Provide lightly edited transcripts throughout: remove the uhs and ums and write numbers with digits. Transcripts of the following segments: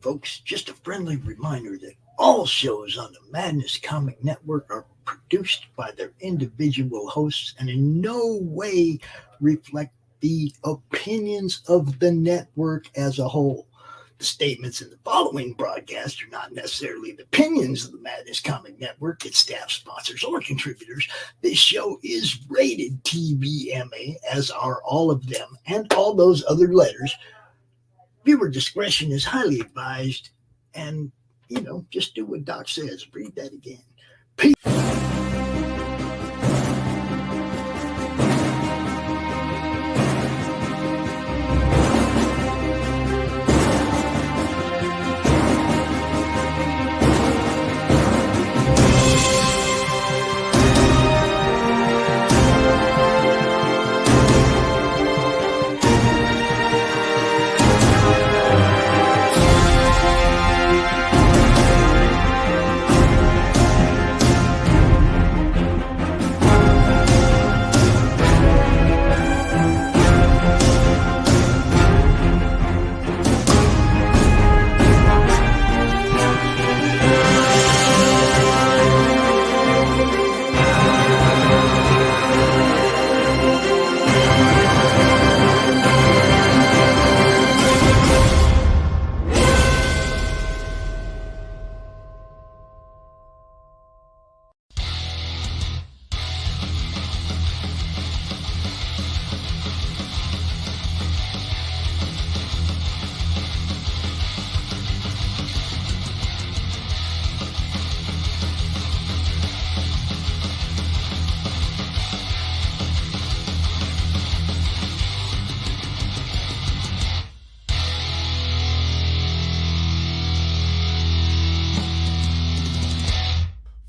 folks, just a friendly reminder that all shows on the Madness Comic Network are produced by their individual hosts and in no way reflect the opinions of the network as a whole. The statements in the following broadcast are not necessarily the opinions of the Madness Comic Network, its staff, sponsors, or contributors. This show is rated TVMA, as are all of them and all those other letters. Viewer discretion is highly advised, and, just do what Doc says. Read that again. Peace.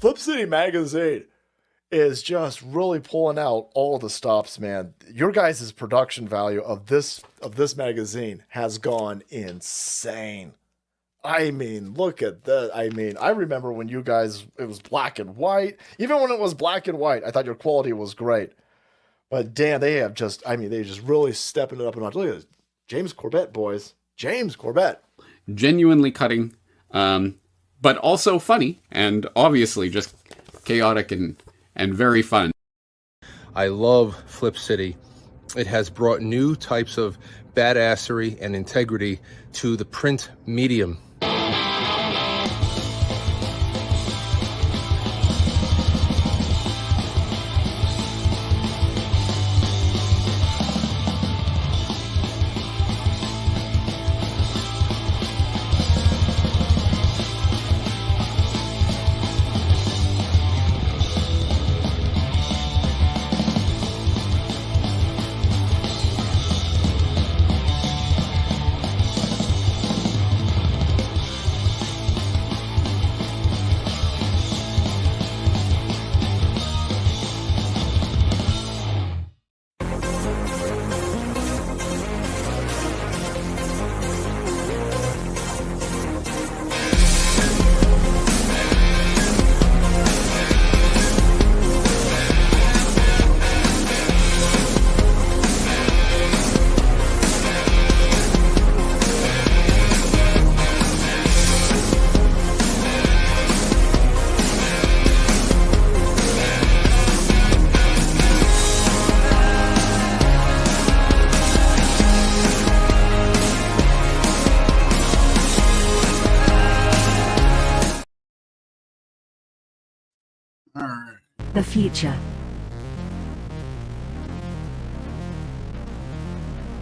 Flip City Magazine is just really pulling out all the stops, man. Your guys' production value of this magazine has gone insane. I mean, look at that. I mean, I remember when you guys, it was black and white. Even when it was black and white, I thought your quality was great. But damn, they just really stepping it up a notch. Look at this. James Corbett, boys. James Corbett. Genuinely cutting. But also funny, and obviously just chaotic and very fun. I love Flip City. It has brought new types of badassery and integrity to the print medium. The future.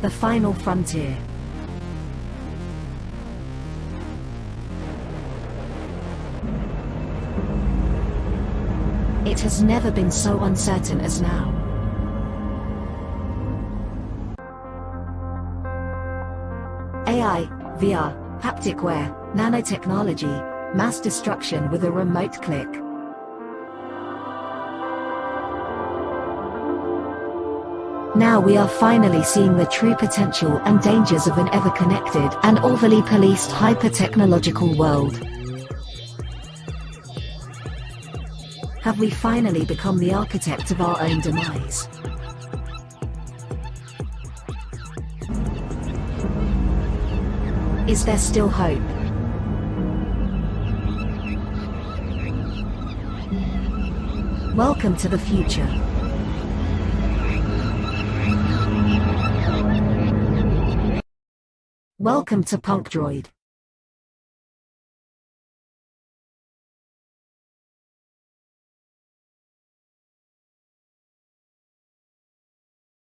The final frontier. It has never been so uncertain as now. AI, VR, haptic wear, nanotechnology, mass destruction with a remote click. Now we are finally seeing the true potential and dangers of an ever-connected and overly policed hyper-technological world. Have we finally become the architect of our own demise? Is there still hope? Welcome to the future. Welcome to Punk Droid.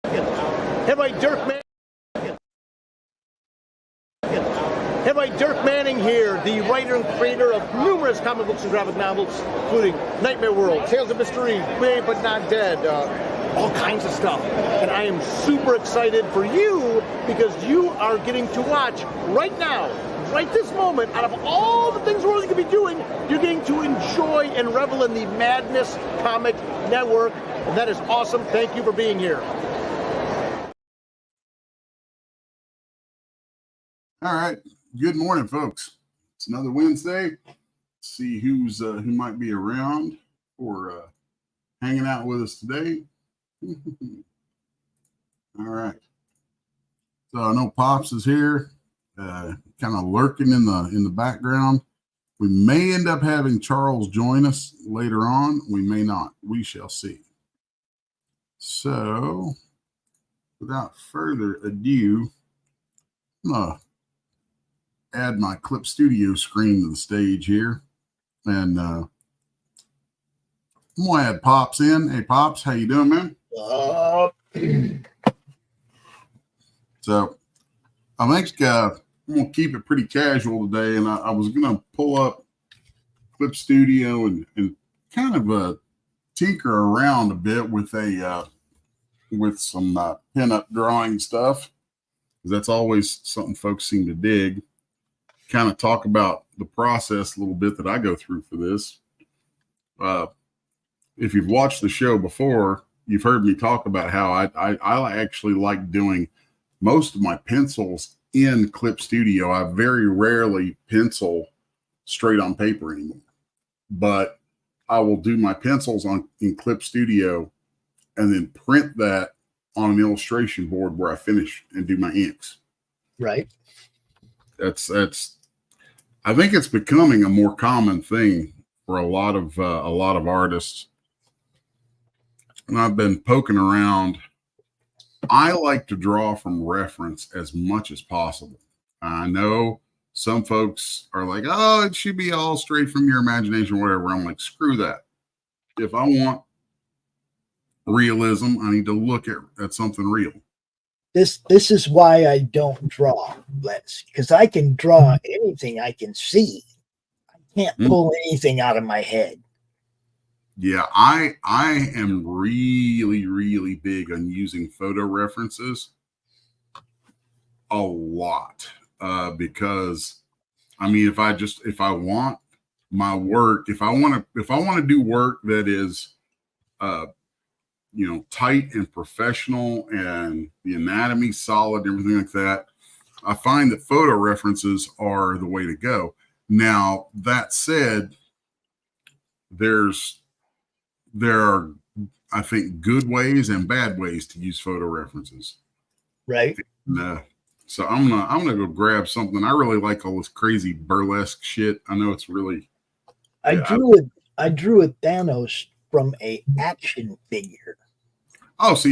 Everybody, Dirk Manning here, the writer and creator of numerous comic books and graphic novels, including Nightmare World, Tales of Mystery, Made But Not Dead, all kinds of stuff. And I am super excited for you because you are getting to watch right now, right this moment, out of all the things we're really going to be doing, you're getting to enjoy and revel in the Madness Comic Network. And that is awesome. Thank you for being here. All right. Good morning, folks. It's another Wednesday. Let's see who might be around or hanging out with us today. All right. So I know Pops is here, kind of lurking in the background. We may end up having Charles join us later on. We may not. We shall see. So, without further ado, I'm gonna add my Clip Studio screen to the stage here, and I'm gonna add Pops in. Hey, Pops, how you doing, man? So I think I'm gonna keep it pretty casual today, and I was gonna pull up Clip Studio and kind of tinker around a bit with some pin-up drawing stuff, because that's always something folks seem to dig. Kind of talk about the process a little bit that I go through for this. If you've watched the show before, you've heard me talk about how I actually like doing most of my pencils in Clip Studio. I very rarely pencil straight on paper anymore, but I will do my pencils in Clip Studio and then print that on an illustration board where I finish and do my inks. Right. That's I think it's becoming a more common thing for a lot of artists. And I've been poking around. I like to draw from reference as much as possible. I know some folks are like, oh, it should be all straight from your imagination or whatever. I'm like, screw that. If I want realism, I need to look at something real. This is why I don't draw, Les, because I can draw anything I can see. I can't pull anything out of my head. Yeah, I am really, really big on using photo references a lot, because I mean, if I want my work, if I want to do work that is tight and professional and the anatomy solid, everything like that, I find that photo references are the way to go. Now, that said, there are, I think, good ways and bad ways to use photo references. Right. And, so I'm gonna go grab something. I really like all this crazy burlesque shit. I know it's really. I drew a Thanos from a action figure. Oh, so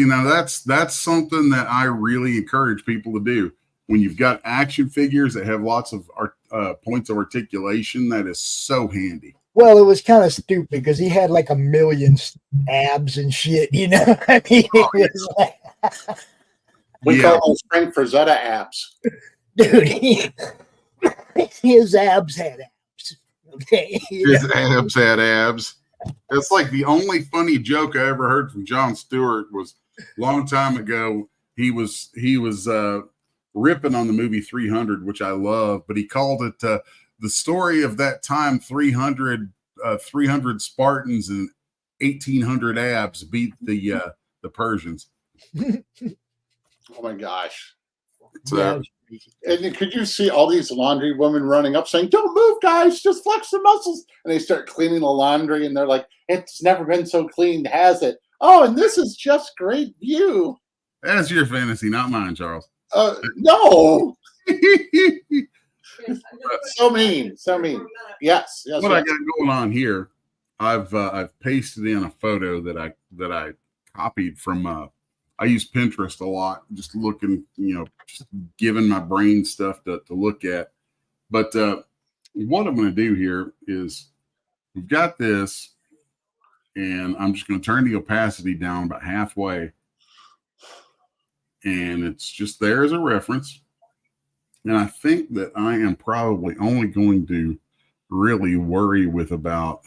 that's something that I really encourage people to do. When you've got action figures that have lots of points of articulation, that is so handy. Well, it was kind of stupid because he had like 1 million abs and shit, you know. I mean, we call those Frank Frazetta abs, dude. His abs had abs. Okay, his abs had abs. It's like the only funny joke I ever heard from Jon Stewart was a long time ago. He was ripping on the movie 300, which I love, but he called it the story of that time 300 Spartans and 1,800 abs beat the Persians. Oh my gosh. So, and could you see all these laundry women running up saying, don't move, guys, just flex the muscles. And they start cleaning the laundry and they're like, it's never been so clean, has it? Oh, and this is just great view. That's your fantasy, not mine, Charles. No. So mean. Yes. What I got going on here I've pasted in a photo that I copied from I use Pinterest a lot, just looking, just giving my brain stuff to look at. But what I'm going to do here is we've got this, and I'm just going to turn the opacity down about halfway, and it's just there as a reference. And I think that I am probably only going to really worry with about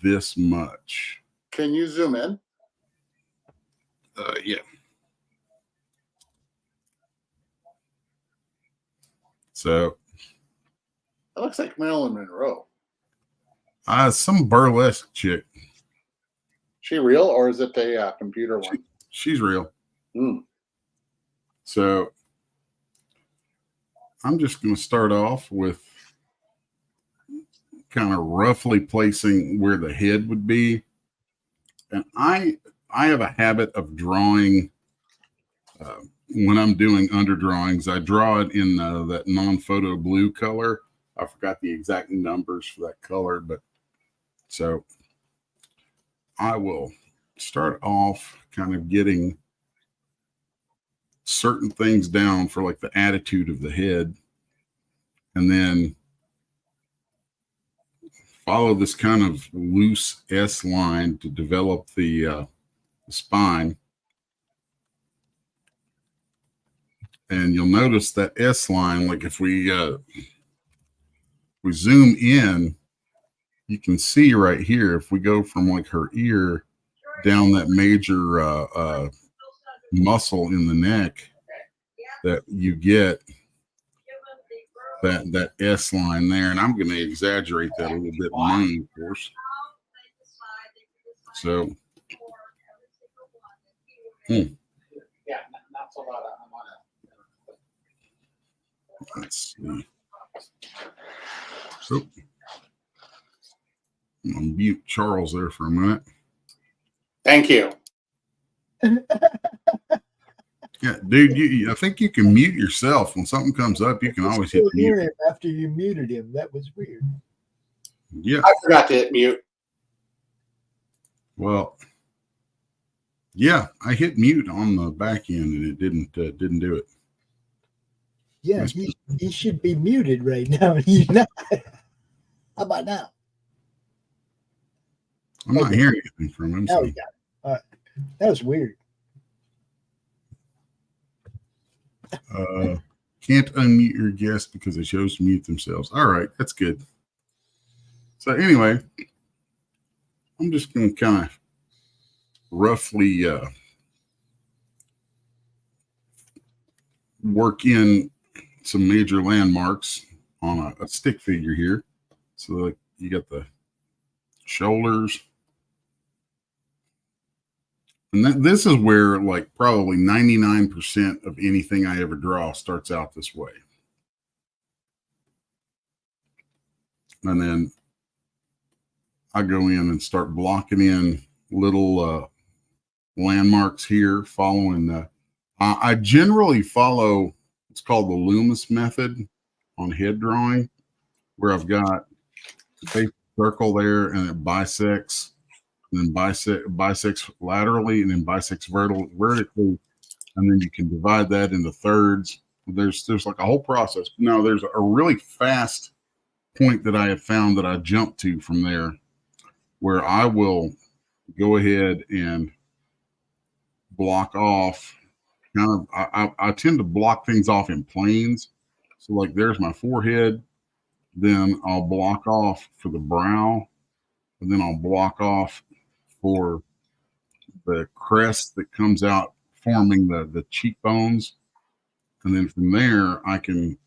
this much. Can you zoom in? Yeah. So It looks like Marilyn Monroe. some burlesque chick. She real, or is it a computer one? She's real. Mm. So I'm just going to start off with kind of roughly placing where the head would be. And I have a habit of drawing when I'm doing underdrawings. I draw it in that non-photo blue color. I forgot the exact numbers for that color, but so I will start off kind of getting certain things down for like the attitude of the head, and then follow this kind of loose S line to develop the spine. And you'll notice that S line, like if we zoom in, you can see right here, if we go from like her ear down that major muscle in the neck, that you get that S line there. And I'm going to exaggerate that a little bit in mine, of course. So, Yeah, not so loud. let's see. So, I'm going to mute Charles there for a minute. Thank you. Yeah, dude, I think you can mute yourself. When something comes up, you can always hit Hear mute. him after you muted him. That was weird. Yeah. I forgot to hit mute. Well, yeah, I hit mute on the back end and it didn't do it. Yeah, he should be muted right now. He's not. How about now? I'm not hearing anything from him. Now we got it. All right. That was weird. Can't unmute your guest because they chose to mute themselves. All right, that's good. So anyway, I'm just going to kind of roughly work in some major landmarks on a stick figure here. So like you got the shoulders. And this is where like probably 99% of anything I ever draw starts out this way. And then I go in and start blocking in little landmarks here, following the, I generally follow what's called the Loomis method on head drawing, where I've got a circle there and it bisects, and then bisects laterally, and then bisects vertically, and then you can divide that into thirds. There's like a whole process. Now there's a really fast point that I have found that I jump to from there, where I will go ahead and block off. Kind of, I tend to block things off in planes. So like there's my forehead, then I'll block off for the brow, and then I'll block off for the crest that comes out forming the cheekbones. And then from there, I can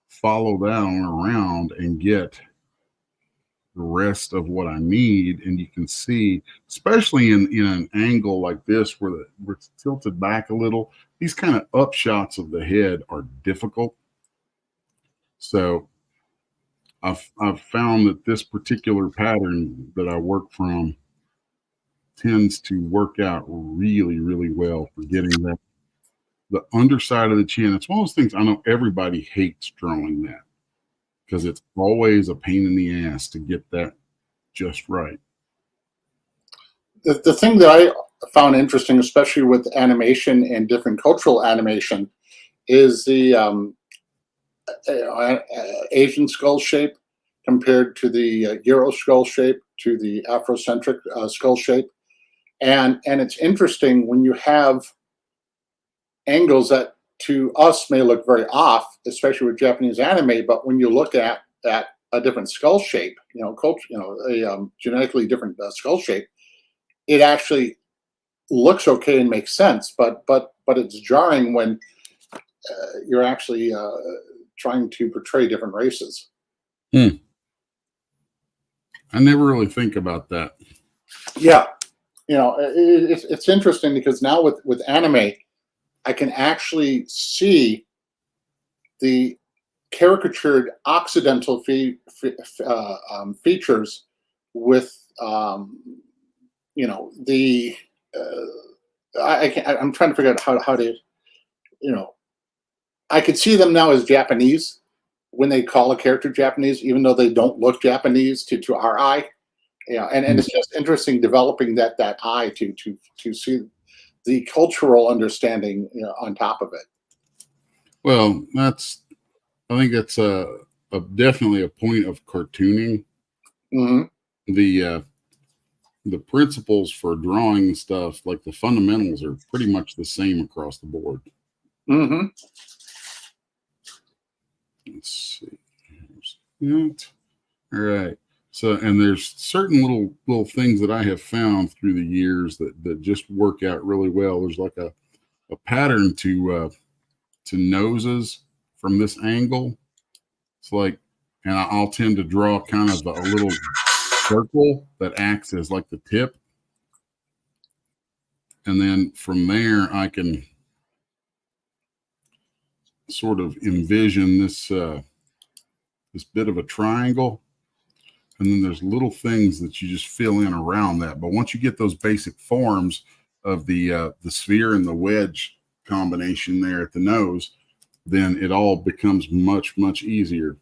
follow that on around and get the rest of what I need. And you can see, especially in an angle like this where it's tilted back a little, these kind of upshots of the head are difficult. So I've found that this particular pattern that I work from tends to work out really, really well for getting that the underside of the chin. It's one of those things I know everybody hates drawing that, because it's always a pain in the ass to get that just right. The thing that I found interesting, especially with animation and different cultural animation, is the Asian skull shape compared to the Euro skull shape, to the Afrocentric skull shape. And it's interesting when you have angles that to us may look very off, especially with Japanese anime, but when you look at a different skull shape, a genetically different skull shape, it actually looks okay and makes sense, but it's jarring when you're actually trying to portray different races. I never really think about that. Yeah, it's interesting because now with anime, I can actually see the caricatured Occidental features with I'm trying to figure out how to, I could see them now as Japanese when they call a character Japanese, even though they don't look Japanese to our eye. And it's just interesting developing that eye to see the cultural understanding on top of it. Well, I think that's definitely a point of cartooning. Mm-hmm. The principles for drawing stuff, like the fundamentals, are pretty much the same across the board. Mm-hmm. Let's see. Here's that. All right. So, and there's certain little things that I have found through the years that just work out really well. There's like a pattern to noses from this angle. It's like, and I'll tend to draw kind of a little circle that acts as like the tip. And then from there, I can sort of envision this bit of a triangle. And then there's little things that you just fill in around that. But once you get those basic forms of the sphere and the wedge combination there at the nose, then it all becomes much, much easier.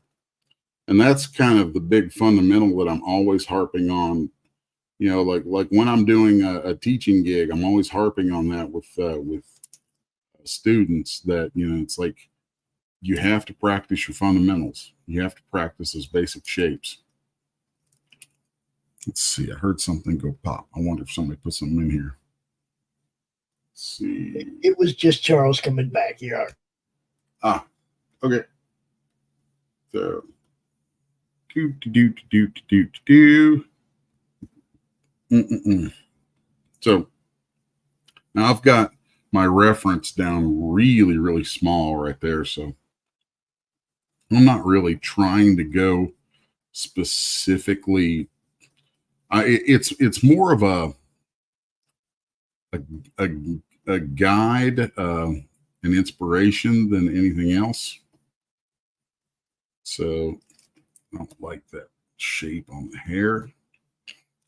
And that's kind of the big fundamental that I'm always harping on. Like when I'm doing a teaching gig, I'm always harping on that with students, that, it's like you have to practice your fundamentals. You have to practice those basic shapes. Let's see. I heard something go pop. I wonder if somebody put something in here. Let's see. It was just Charles coming back here. Okay. So, So now I've got my reference down really, really small right there. So I'm not really trying to go specifically. It's more of a guide, an inspiration than anything else. So I don't like that shape on the hair.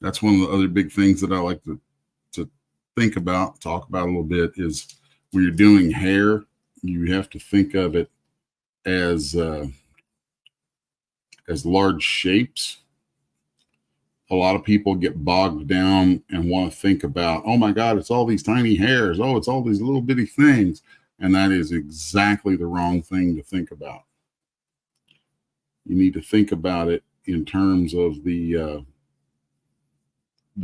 That's one of the other big things that I like to think about, talk about a little bit, is when you're doing hair, you have to think of it as large shapes. A lot of people get bogged down and want to think about, oh my God, it's all these tiny hairs. Oh, it's all these little bitty things. And that is exactly the wrong thing to think about. You need to think about it in terms of the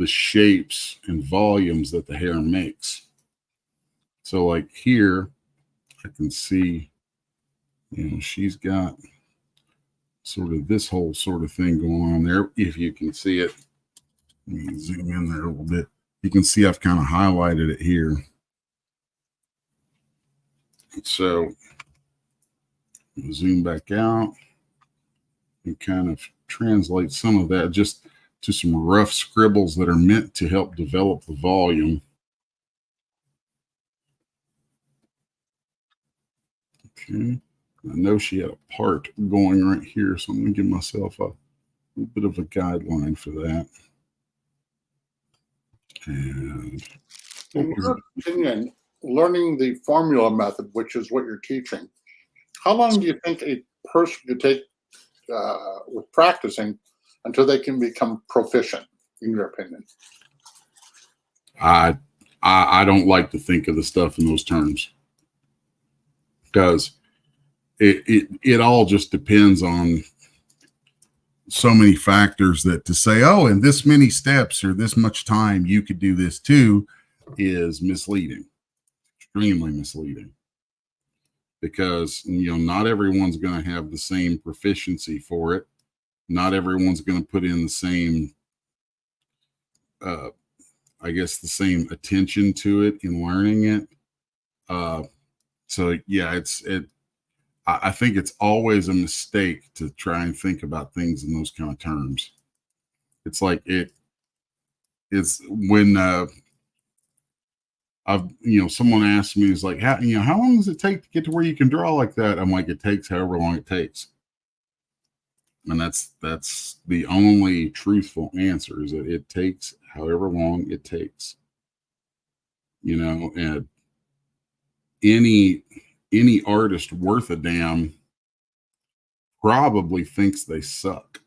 shapes and volumes that the hair makes. So like here, I can see, she's got sort of this whole sort of thing going on there. If you can see it, let me zoom in there a little bit. You can see I've kind of highlighted it here. So zoom back out and kind of translate some of that just to some rough scribbles that are meant to help develop the volume. Okay. I know she had a part going right here, so I'm going to give myself a little bit of a guideline for that. And in your opinion, learning the formula method, which is what you're teaching, how long do you think a person could take with practicing until they can become proficient, in your opinion? I don't like to think of the stuff in those terms, because it all just depends on so many factors, that to say, oh, in this many steps or this much time you could do this too, is misleading, extremely misleading, because not everyone's going to have the same proficiency for it. Not everyone's going to put in the same I guess the same attention to it in learning it. So yeah, I think it's always a mistake to try and think about things in those kind of terms. It's like it's when someone asked me, is like, how long does it take to get to where you can draw like that? I'm like, it takes however long it takes. And that's the only truthful answer, is that it takes however long it takes. And any artist worth a damn probably thinks they suck.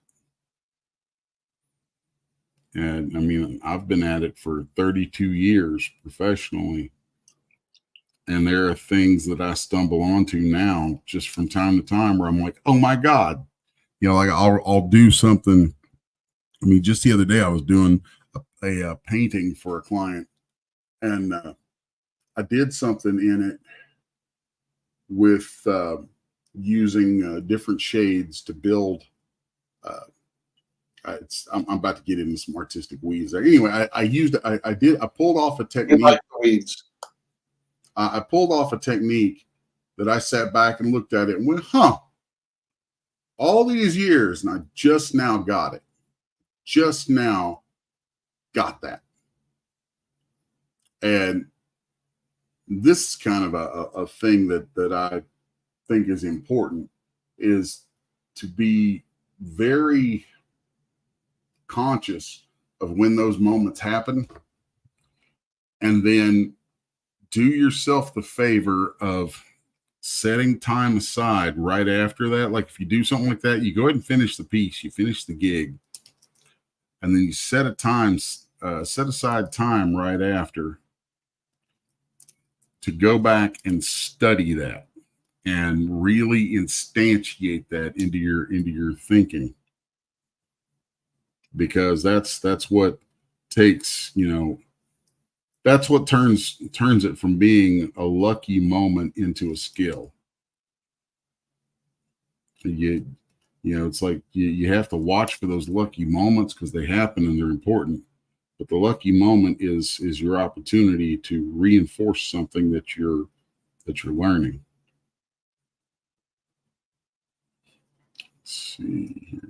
And I mean, I've been at it for 32 years professionally, and there are things that I stumble onto now just from time to time where I'm like, oh my God, like I'll do something. I mean, just the other day I was doing a painting for a client, and I did something in it with using different shades to build. I'm about to get into some artistic weeds there. Anyway, I pulled off a technique. You like the weeds. I pulled off a technique that I sat back and looked at it and went, huh, all these years, and I just now got it. Just now got that. And this is kind of a thing that I think is important, is to be very conscious of when those moments happen, and then do yourself the favor of setting time aside right after that. Like if you do something like that, you go ahead and finish the piece, you finish the gig, and then you set aside time right after to go back and study that and really instantiate that into your thinking, because that's what takes, that's what turns it from being a lucky moment into a skill. It's like you have to watch for those lucky moments, because they happen and they're important. But the lucky moment is your opportunity to reinforce something that you're learning. Let's see here.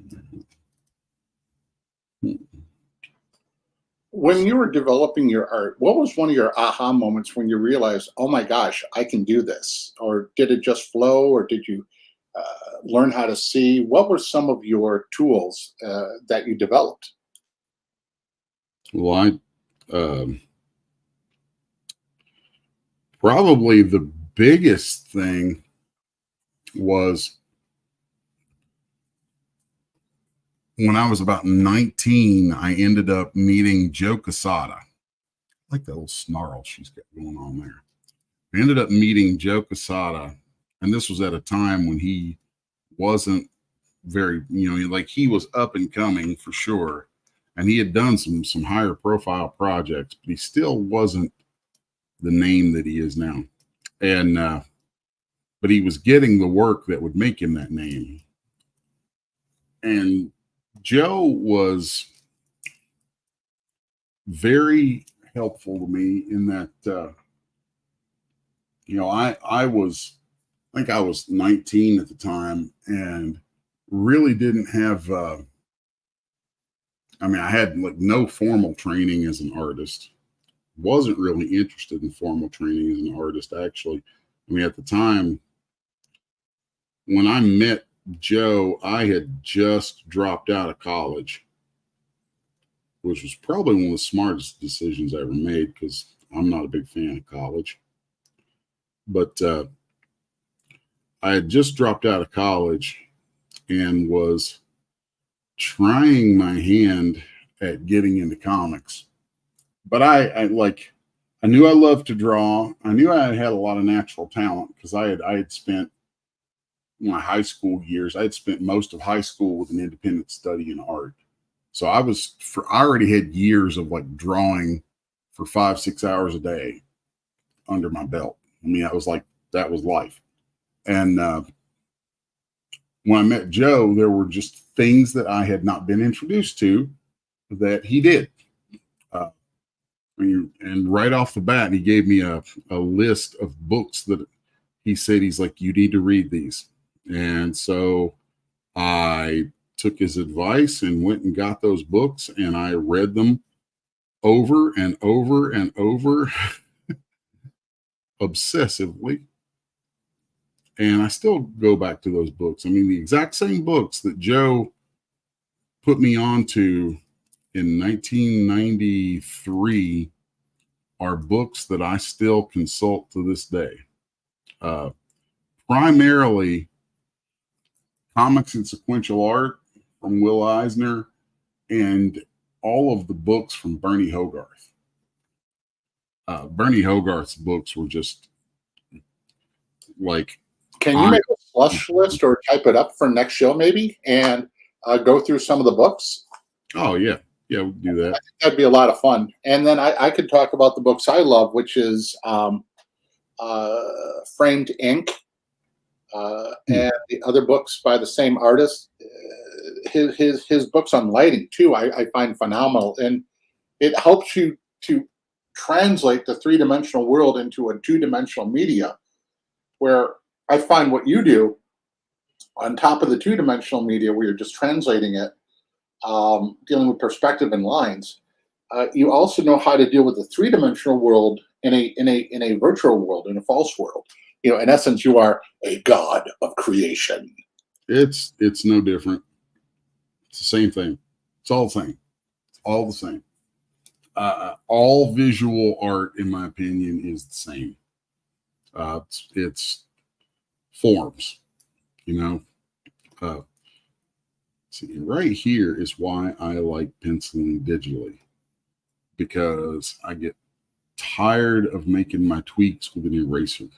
When you were developing your art, what was one of your aha moments when you realized, oh my gosh, I can do this? Or did it just flow? Or did you learn how to see? What were some of your tools that you developed? Well, probably the biggest thing was when I was about 19, I ended up meeting Jo Quesada. I like that little snarl she's got going on there. I ended up meeting Jo Quesada, and this was at a time when he wasn't very, like he was up and coming for sure. And he had done some higher profile projects, but he still wasn't the name that he is now. And, but he was getting the work that would make him that name. And Joe was very helpful to me in that, I think I was 19 at the time and really didn't have, I had like no formal training as an artist. Wasn't really interested in formal training as an artist, actually. At the time when I met Joe, I had just dropped out of college, which was probably one of the smartest decisions I ever made, because I'm not a big fan of college. But I had just dropped out of college and was trying my hand at getting into comics. But I knew I loved to draw. I knew I had a lot of natural talent because I had spent my high school years. I had spent most of high school with an independent study in art. So I already had years of like drawing for 5-6 hours a day under my belt. I mean, that was life. And when I met Joe, there were just things that I had not been introduced to that he did. And right off the bat, he gave me a list of books that he said, he's like, you need to read these. And so I took his advice and went and got those books, and I read them over and over and over obsessively. And I still go back to those books. I mean, the exact same books that Joe put me onto in 1993 are books that I still consult to this day. Primarily Comics and Sequential Art from Will Eisner, and all of the books from Bernie Hogarth. Bernie Hogarth's books were just like... Can you make a slush list or type it up for next show maybe and go through some of the books? Oh, yeah. Yeah, we'll do that. I think that'd be a lot of fun. And then I could talk about the books I love, which is Framed Ink, and the other books by the same artist. His books on lighting, too, I find phenomenal. And it helps you to translate the three-dimensional world into a two-dimensional media, where I find what you do on top of the two-dimensional media, where you're just translating it, dealing with perspective and lines. You also know how to deal with the three-dimensional world in a virtual world, in a false world. You know, in essence, you are a god of creation. It's no different. It's the same thing. It's all the same. It's all the same. All visual art, in my opinion, is the same. It's forms, you know. See, right here is why I like penciling digitally, because I get tired of making my tweaks with an eraser.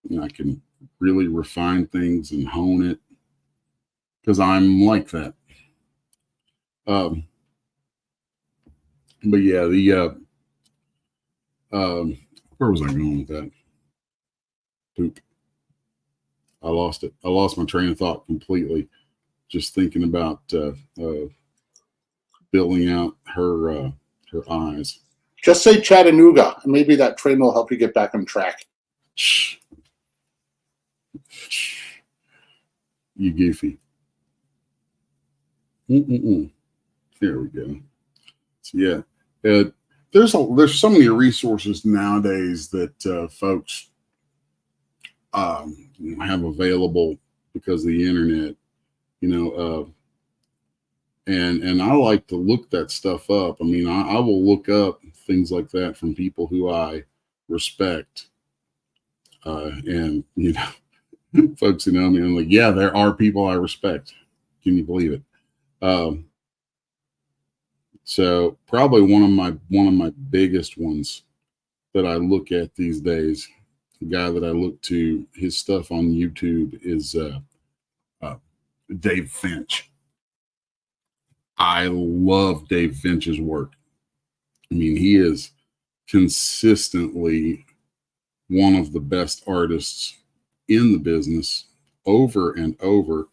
And I can really refine things and hone it because I'm like that. But yeah, where was I going with that? Poop. I lost it. I lost my train of thought completely. Just thinking about building out her eyes. Just say Chattanooga, and maybe that train will help you get back on track. You goofy. There we go. So yeah, there's so many resources nowadays that folks have available because of the internet, you know, and I like to look that stuff up. I mean, I will look up things like that from people who I respect, and you know, folks who know me, I'm like, yeah, there are people I respect. Can you believe it? So probably one of my biggest ones that I look at these days, the guy that I look to, his stuff on YouTube is Dave Finch. I love Dave Finch's work. I mean, he is consistently one of the best artists in the business over and over,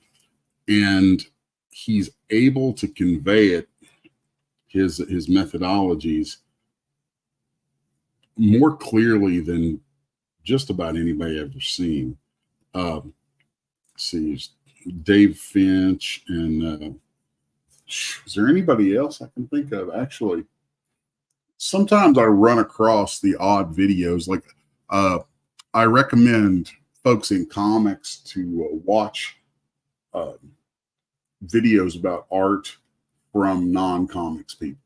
and he's able to convey it, his methodologies, more clearly than just about anybody I've ever seen. See, Dave Finch, and is there anybody else I can think of? Actually, sometimes I run across the odd videos. Like, I recommend folks in comics to watch videos about art from non-comics people.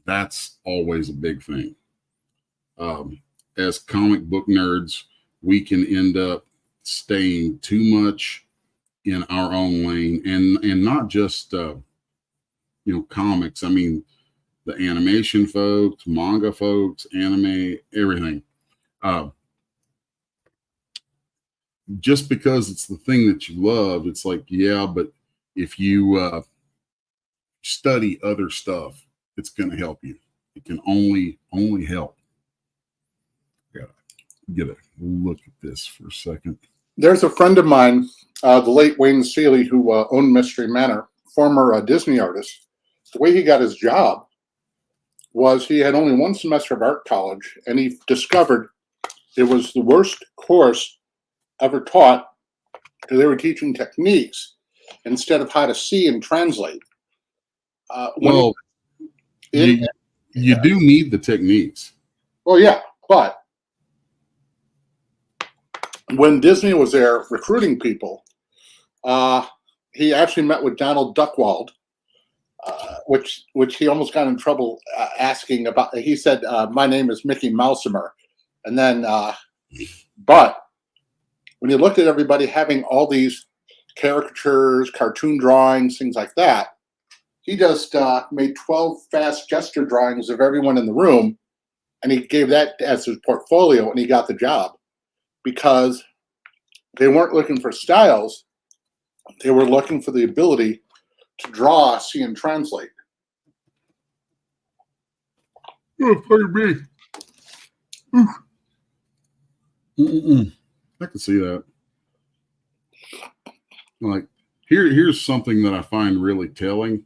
That's always a big thing. As comic book nerds, we can end up staying too much in our own lane, and not just comics. I mean, the animation folks, manga folks, anime, everything. Just because it's the thing that you love, it's like, yeah, but if you study other stuff, it's going to help you. It can only help. Gotta get a look at this for a second. There's a friend of mine, the late Wayne Seeley, who owned Mystery Manor, former Disney artist. The way he got his job was he had only one semester of art college, and he discovered it was the worst course ever taught because they were teaching techniques instead of how to see and translate. You do need the techniques. Well, yeah, but when Disney was there recruiting people, he actually met with Donald Duckwald, which he almost got in trouble asking about. He said, "My name is Mickey Mousimer," and then, but when you looked at everybody having all these caricatures, cartoon drawings, things like that, he just made 12 fast gesture drawings of everyone in the room, and he gave that as his portfolio, and he got the job because they weren't looking for styles. They were looking for the ability to draw, see, and translate. Oh, pardon me. I can see that. Like, here's something that I find really telling.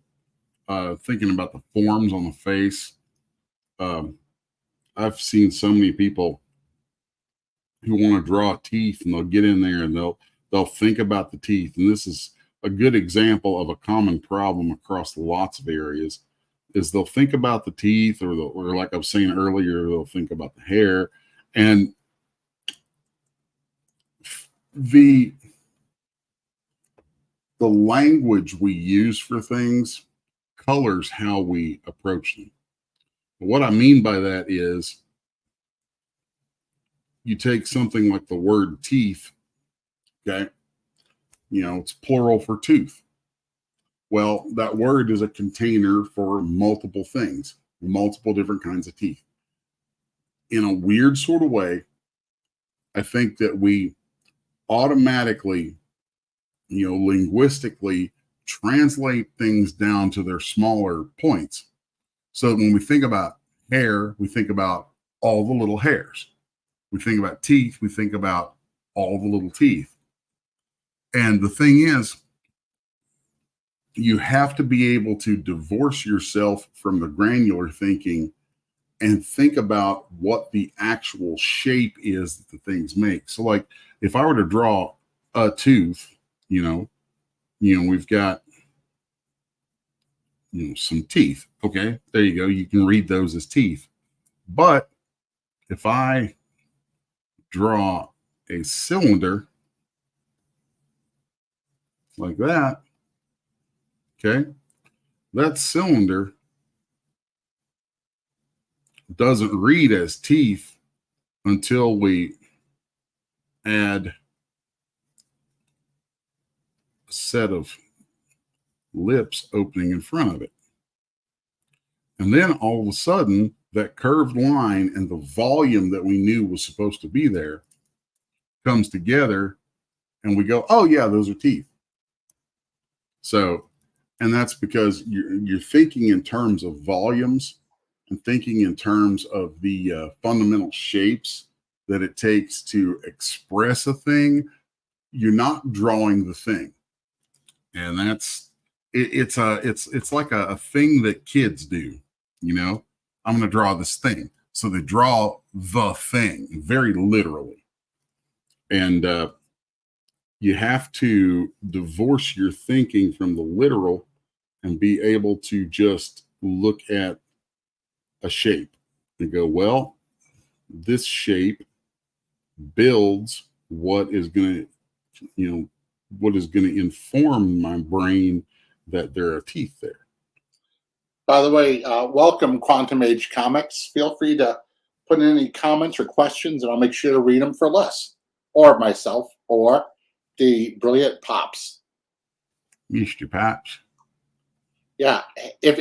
Thinking about the forms on the face. I've seen so many people who want to draw teeth, and they'll get in there and they'll think about the teeth. And this is a good example of a common problem across lots of areas. Is they'll think about the teeth, or like I was saying earlier, they'll think about the hair, and the language we use for things colors how we approach them. What I mean by that is, you take something like the word teeth, okay? It's plural for tooth. Well, that word is a container for multiple things, multiple different kinds of teeth. In a weird sort of way, I think that we automatically, linguistically translate things down to their smaller points. So when we think about hair, we think about all the little hairs. We think about teeth, we think about all the little teeth. And the thing is, you have to be able to divorce yourself from the granular thinking and think about what the actual shape is that the things make. So like, if I were to draw a tooth, we've got some teeth. Okay, there you go. You can read those as teeth. But if I draw a cylinder like that, okay, that cylinder doesn't read as teeth until we add a set of lips opening in front of it. And then all of a sudden, that curved line and the volume that we knew was supposed to be there comes together, and we go, oh yeah, those are teeth. So, and that's because you're thinking in terms of volumes and thinking in terms of the fundamental shapes that it takes to express a thing. You're not drawing the thing. And that's, it's like a thing that kids do, I'm going to draw this thing. So they draw the thing very literally. And you have to divorce your thinking from the literal and be able to just look at a shape and go, well, this shape builds what is going to, inform my brain that there are teeth there. By the way, welcome Quantum Age Comics. Feel free to put in any comments or questions, and I'll make sure to read them for Les, or myself, or the brilliant Pops. Mr. Pipes. Yeah, if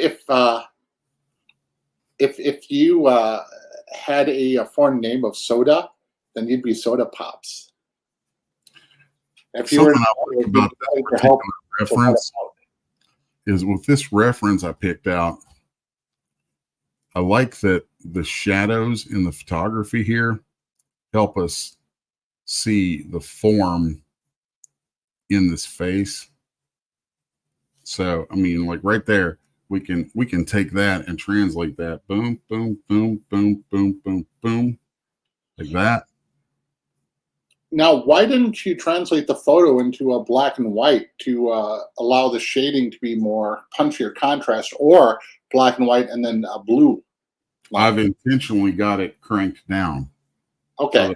you had a foreign name of soda, then you'd be Soda Pops. If you Something were I like about that to help particular reference is with this reference I picked out, I like that the shadows in the photography here help us see the form in this face. So, I mean, like right there, we can take that and translate that. Boom, boom, boom, boom, boom, boom, boom, like that. Now, why didn't you translate the photo into a black and white to allow the shading to be more punchier contrast, or black and white and then a blue line? I've intentionally got it cranked down. Okay.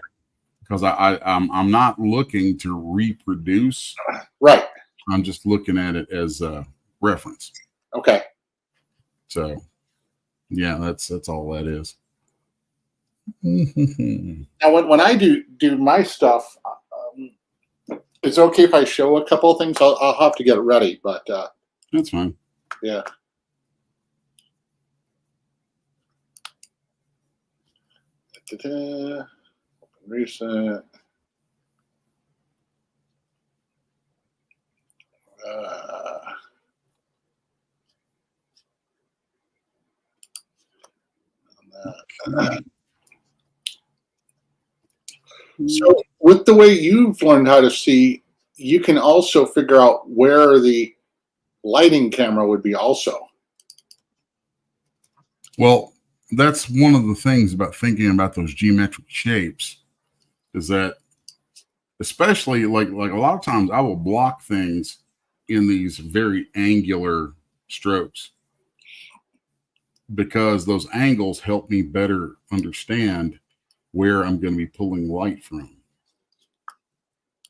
Because I'm not looking to reproduce. Right. I'm just looking at it as a reference. Okay. So, yeah, that's all that is. Now, when I do my stuff, it's okay if I show a couple of things. I'll have to get it ready, but that's fine. Yeah. Recent. So with the way you've learned how to see, you can also figure out where the lighting camera would be also. Well, that's one of the things about thinking about those geometric shapes, is that especially like a lot of times I will block things in these very angular strokes because those angles help me better understand where I'm going to be pulling light from.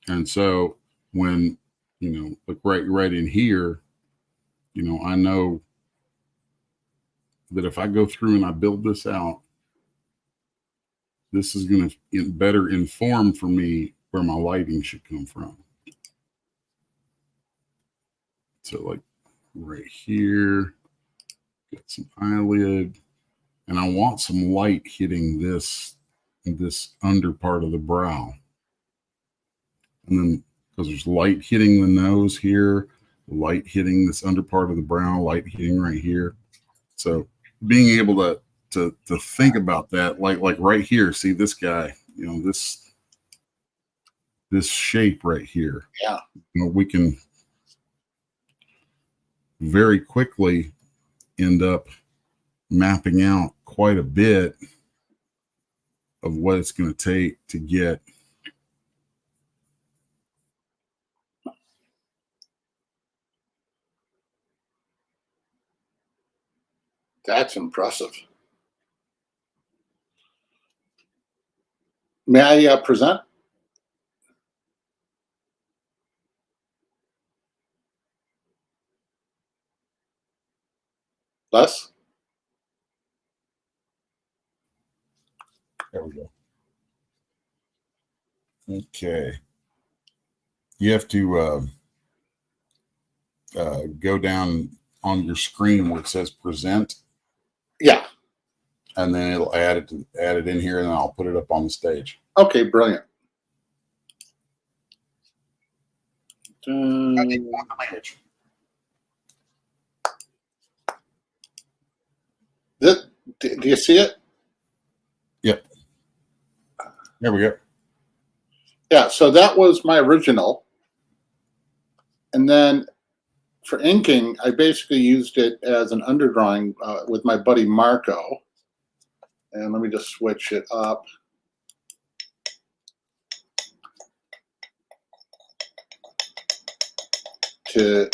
And so when, look right in here, I know that if I go through and I build this out, this is going to better inform for me where my lighting should come from. So like right here, got some eyelid, and I want some light hitting this under part of the brow. And then because there's light hitting the nose here, light hitting this under part of the brow, light hitting right here. So being able to think about that, like right here, see this guy, this shape right here. Yeah. We can very quickly end up mapping out quite a bit of what it's going to take to get That's impressive. May I present? Les? There we go. Okay. You have to go down on your screen where it says present. Yeah. And then it'll add it in here, and then I'll put it up on the stage. Okay, brilliant. Do you see it? Yep. There we go. Yeah, so that was my original. And then for inking, I basically used it as an underdrawing with my buddy Marco. And let me just switch it up. To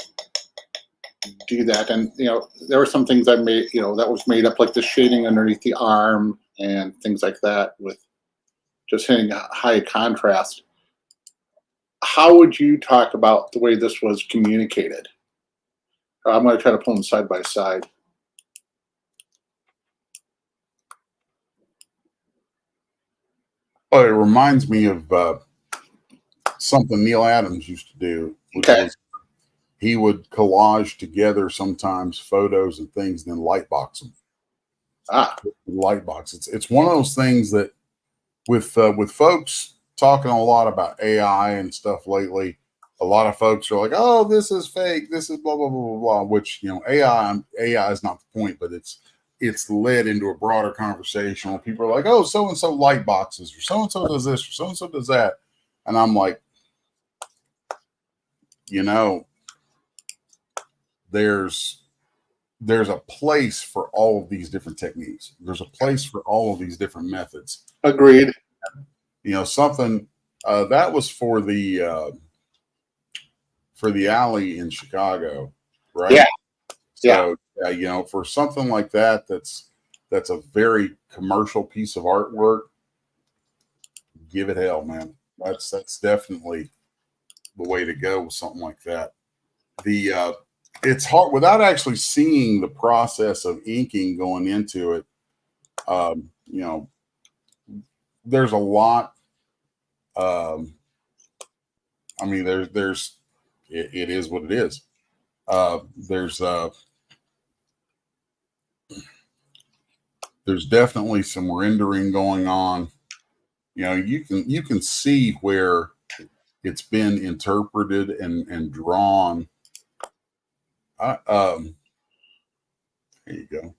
do that. And, there were some things I made, that was made up, like the shading underneath the arm and things like that, with just hitting a high contrast. How would you talk about the way this was communicated? I'm going to try to pull them side by side. Oh, it reminds me of something Neil Adams used to do. Okay. he would collage together sometimes photos and things, and then lightbox them. Lightbox. It's one of those things that with folks talking a lot about AI and stuff lately, a lot of folks are like, "Oh, this is fake. This is blah blah blah blah blah." Which, you know, AI is not the point, but it's led into a broader conversation where people are like, "Oh, so and so light boxes, or so and so does this, or so and so does that," and I'm like, you know, there's a place for all of these different techniques. There's a place for all of these different methods. Agreed. You know, something that was for the alley in Chicago, right? Yeah. So, you know, for something like that, that's a very commercial piece of artwork. Give it hell, man. That's definitely the way to go with something like that. It's hard without actually seeing the process of inking going into it. You know, there's a lot. I mean, there's it is what it is. There's definitely some rendering going on. You know, you can see where it's been interpreted and drawn. There you go.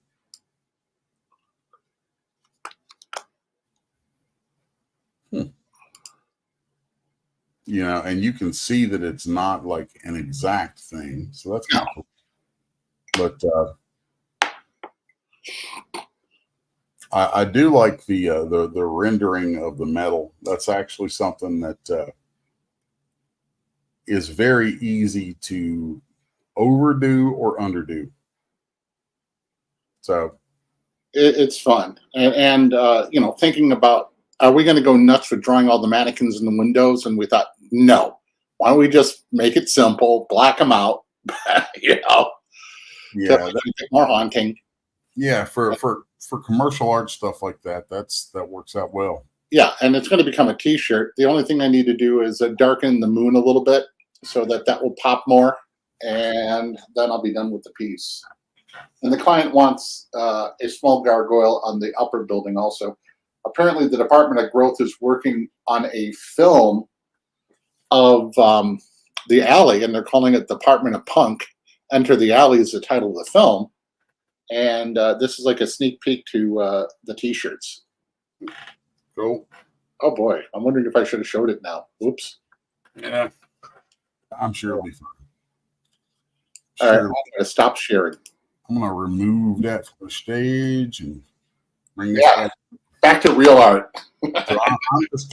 You know, and you can see that it's not like an exact thing, so that's kind of cool. But I do like the rendering of the metal. That's actually something that is very easy to overdo or underdo. So It's fun, and you know, thinking about, are we going to go nuts with drawing all the mannequins in the windows? And we thought, no. Why don't we just make it simple, black them out? You know, yeah, more haunting. Yeah, for commercial art stuff like that, that works out well. Yeah, and it's going to become a T-shirt. The only thing I need to do is darken the moon a little bit so that will pop more, and then I'll be done with the piece. And the client wants a small gargoyle on the upper building also. Apparently, the Department of Growth is working on a film of the alley, and they're calling it Department of Punk. Enter the Alley is the title of the film. And this is like a sneak peek to the T-shirts. Cool. Oh, boy. I'm wondering if I should have showed it now. Oops. Yeah. I'm sure it'll be fine. All right, I'm going to stop sharing. I'm going to remove that from the stage and bring this back to real art. So I'm just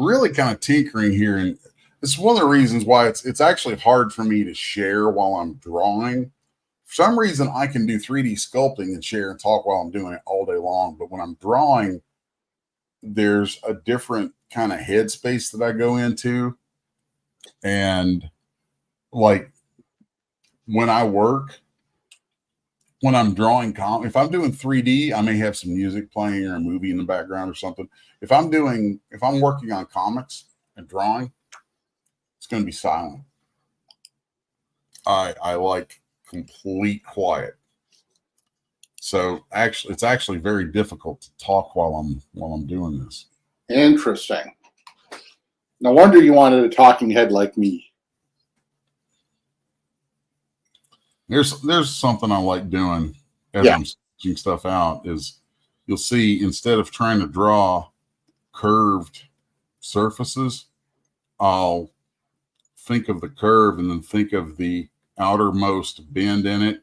really tinkering here, and it's one of the reasons why it's actually hard for me to share while I'm drawing. For some reason, I can do 3D sculpting and share and talk while I'm doing it all day long, but when I'm drawing, there's a different kind of headspace that I go into, and like when I work, when I'm drawing if I'm doing 3D, I may have some music playing or a movie in the background or something. If I'm working on comics and drawing, it's going to be silent. I like complete quiet. So actually, it's actually very difficult to talk while I'm doing this. Interesting. No wonder you wanted a talking head like me. There's something I like doing as I'm sketching stuff out is you'll see instead of trying to draw curved surfaces, I'll think of the curve and then think of the outermost bend in it,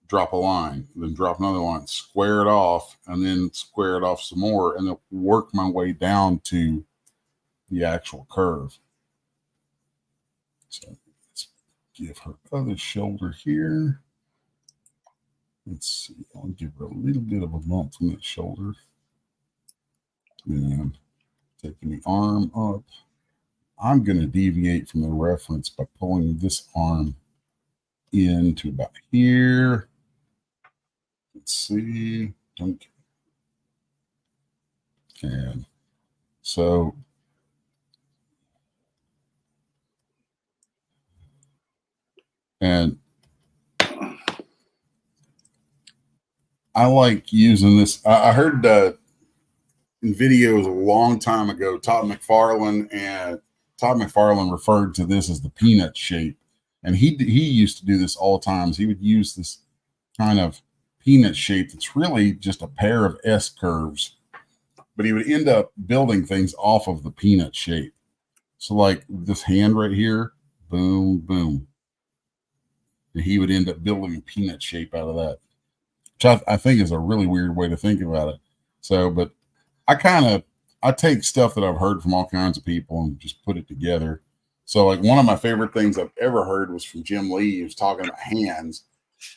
drop a line, then drop another line, square it off, and then square it off some more, and then work my way down to the actual curve. So let's give her other shoulder here. Let's see, I'll give her a little bit of a bump from that shoulder. And taking the arm up, I'm going to deviate from the reference by pulling this arm into about here. Let's see. And so And I like using this. I heard in videos a long time ago, Todd McFarlane referred to this as the peanut shape. And he used to do this all the times. He would use this kind of peanut shape that's really just a pair of S curves, but he would end up building things off of the peanut shape. So like this hand right here, boom, boom. And he would end up building a peanut shape out of that, which I think is a really weird way to think about it. So, but I take stuff that I've heard from all kinds of people and just put it together. So like one of my favorite things I've ever heard was from Jim Lee. He was talking about hands,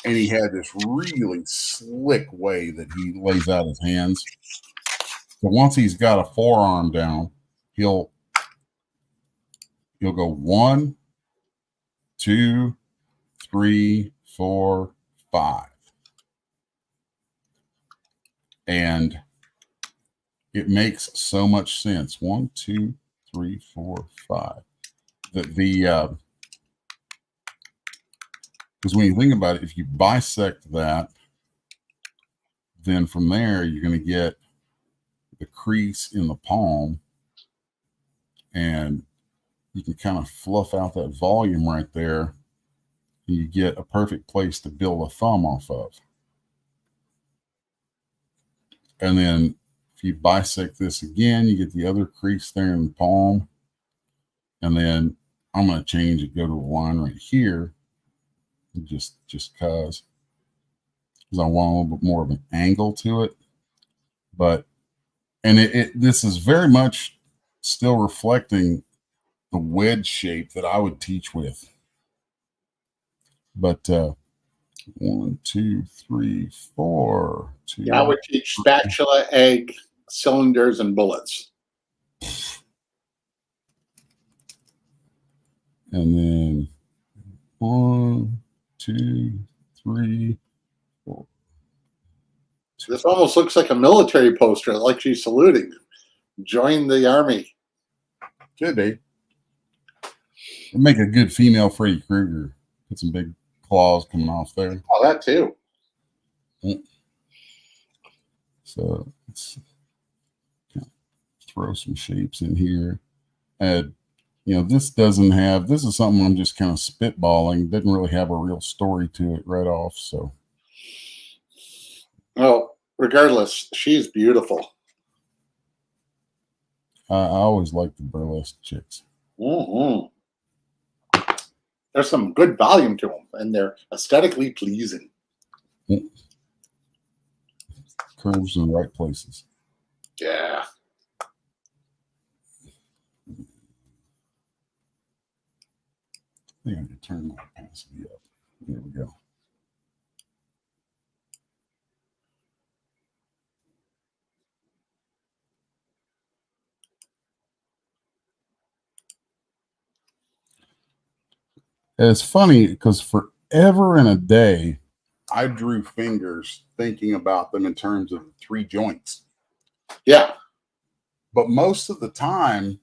and he had this really slick way that he lays out his hands. So once he's got a forearm down, he'll go 1, 2, 3, 4, 5. And it makes so much sense. 1, 2, 3, 4, 5. Because when you think about it, if you bisect that, then from there you're going to get the crease in the palm, and you can kind of fluff out that volume right there, and you get a perfect place to build a thumb off of. And then if you bisect this again, you get the other crease there in the palm. And then I'm going to change it, go to a line right here, just because I want a little bit more of an angle to it. But this is very much still reflecting the wedge shape that I would teach with. But 1, 2, 3, 4. I would teach spatula, egg, cylinders, and bullets. And then 1, 2, 3, 4. This almost looks like a military poster, like she's saluting. Join the army. Could be. It'd make a good female Freddy Krueger. Put some big claws coming off there. Oh, that too. So let's throw some shapes in here. This is something I'm just kind of spitballing. Doesn't really have a real story to it right off. So, well, regardless, she's beautiful. I always like the burlesque chicks. Mm-hmm. There's some good volume to them, and they're aesthetically pleasing. Curves in the right places. Yeah. I think I can turn my opacity up. There we go. It's funny because forever and a day, I drew fingers thinking about them in terms of 3 joints. Yeah. But most of the time,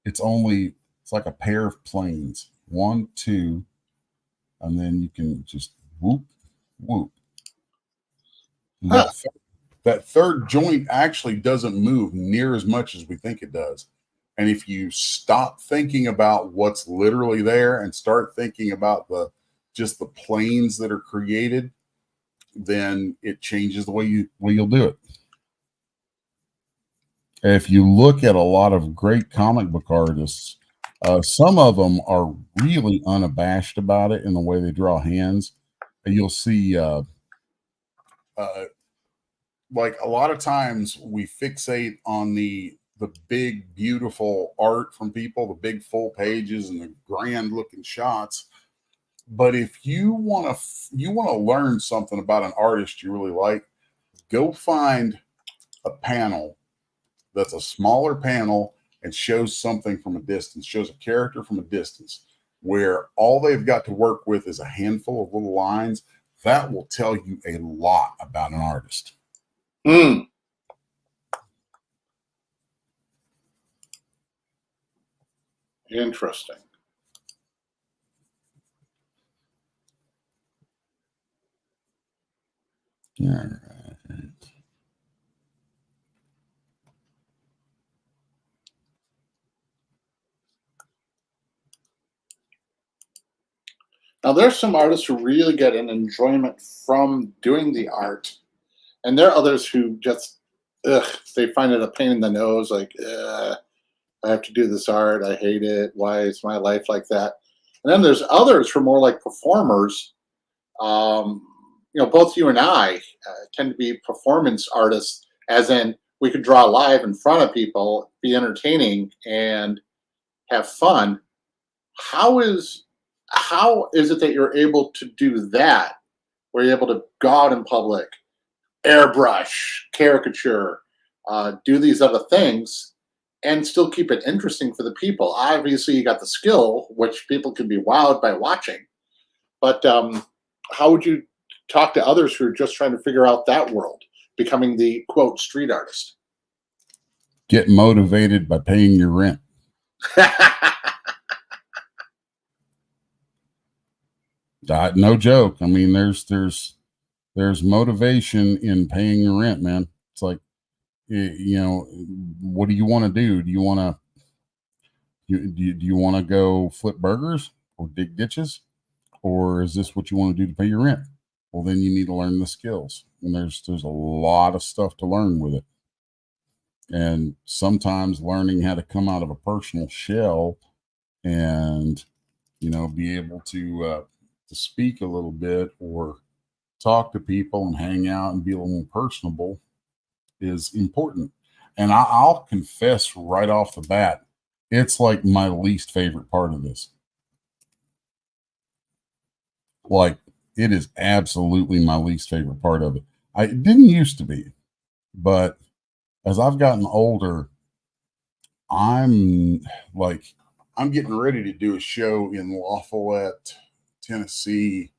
it's like a pair of planes. 1, 2, and then you can just whoop, whoop. Huh. That third joint actually doesn't move near as much as we think it does. And if you stop thinking about what's literally there and start thinking about just the planes that are created, then it changes the way you'll do it. If you look at a lot of great comic book artists, some of them are really unabashed about it in the way they draw hands. You'll see, like a lot of times we fixate on the big, beautiful art from people, the big full pages and the grand looking shots. But if you want to learn something about an artist you really like, go find a panel that's a smaller panel and shows something from a distance, shows a character from a distance, where all they've got to work with is a handful of little lines. That will tell you a lot about an artist. Interesting. All right. Now, there's some artists who really get an enjoyment from doing the art, and there are others who just, they find it a pain in the nose, like, I have to do this art, I hate it, why is my life like that? And then there's others who are more like performers. Both you and I tend to be performance artists, as in we could draw live in front of people, be entertaining, and have fun. How is it that you're able to do that, where you're able to go out in public, airbrush, caricature, do these other things, and still keep it interesting for the people? Obviously, you got the skill, which people can be wowed by watching. But how would you talk to others who are just trying to figure out that world, becoming the, quote, street artist? Get motivated by paying your rent. No joke. I mean, there's motivation in paying your rent, man. It's like, what do you want to do? Do you want to go flip burgers or dig ditches, or is this what you want to do to pay your rent? Well, then you need to learn the skills, and there's a lot of stuff to learn with it. And sometimes learning how to come out of a personal shell and be able to speak a little bit or talk to people and hang out and be a little more personable is important. And I'll confess right off the bat, it's like my least favorite part of this. Like, it is absolutely my least favorite part of it. It didn't used to be, but as I've gotten older, I'm getting ready to do a show in Lafayette, Tennessee,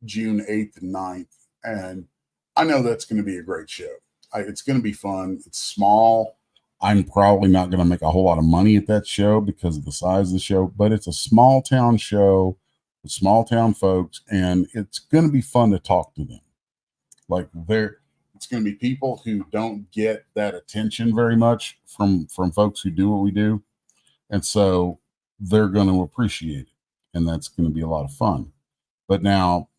June 8th and 9th. And I know that's going to be a great show. It's going to be fun. It's small. I'm probably not going to make a whole lot of money at that show because of the size of the show, but it's a small town show with small town folks, and it's going to be fun to talk to them. Like, it's going to be people who don't get that attention very much from folks who do what we do. And so they're going to appreciate it, and that's going to be a lot of fun. But now,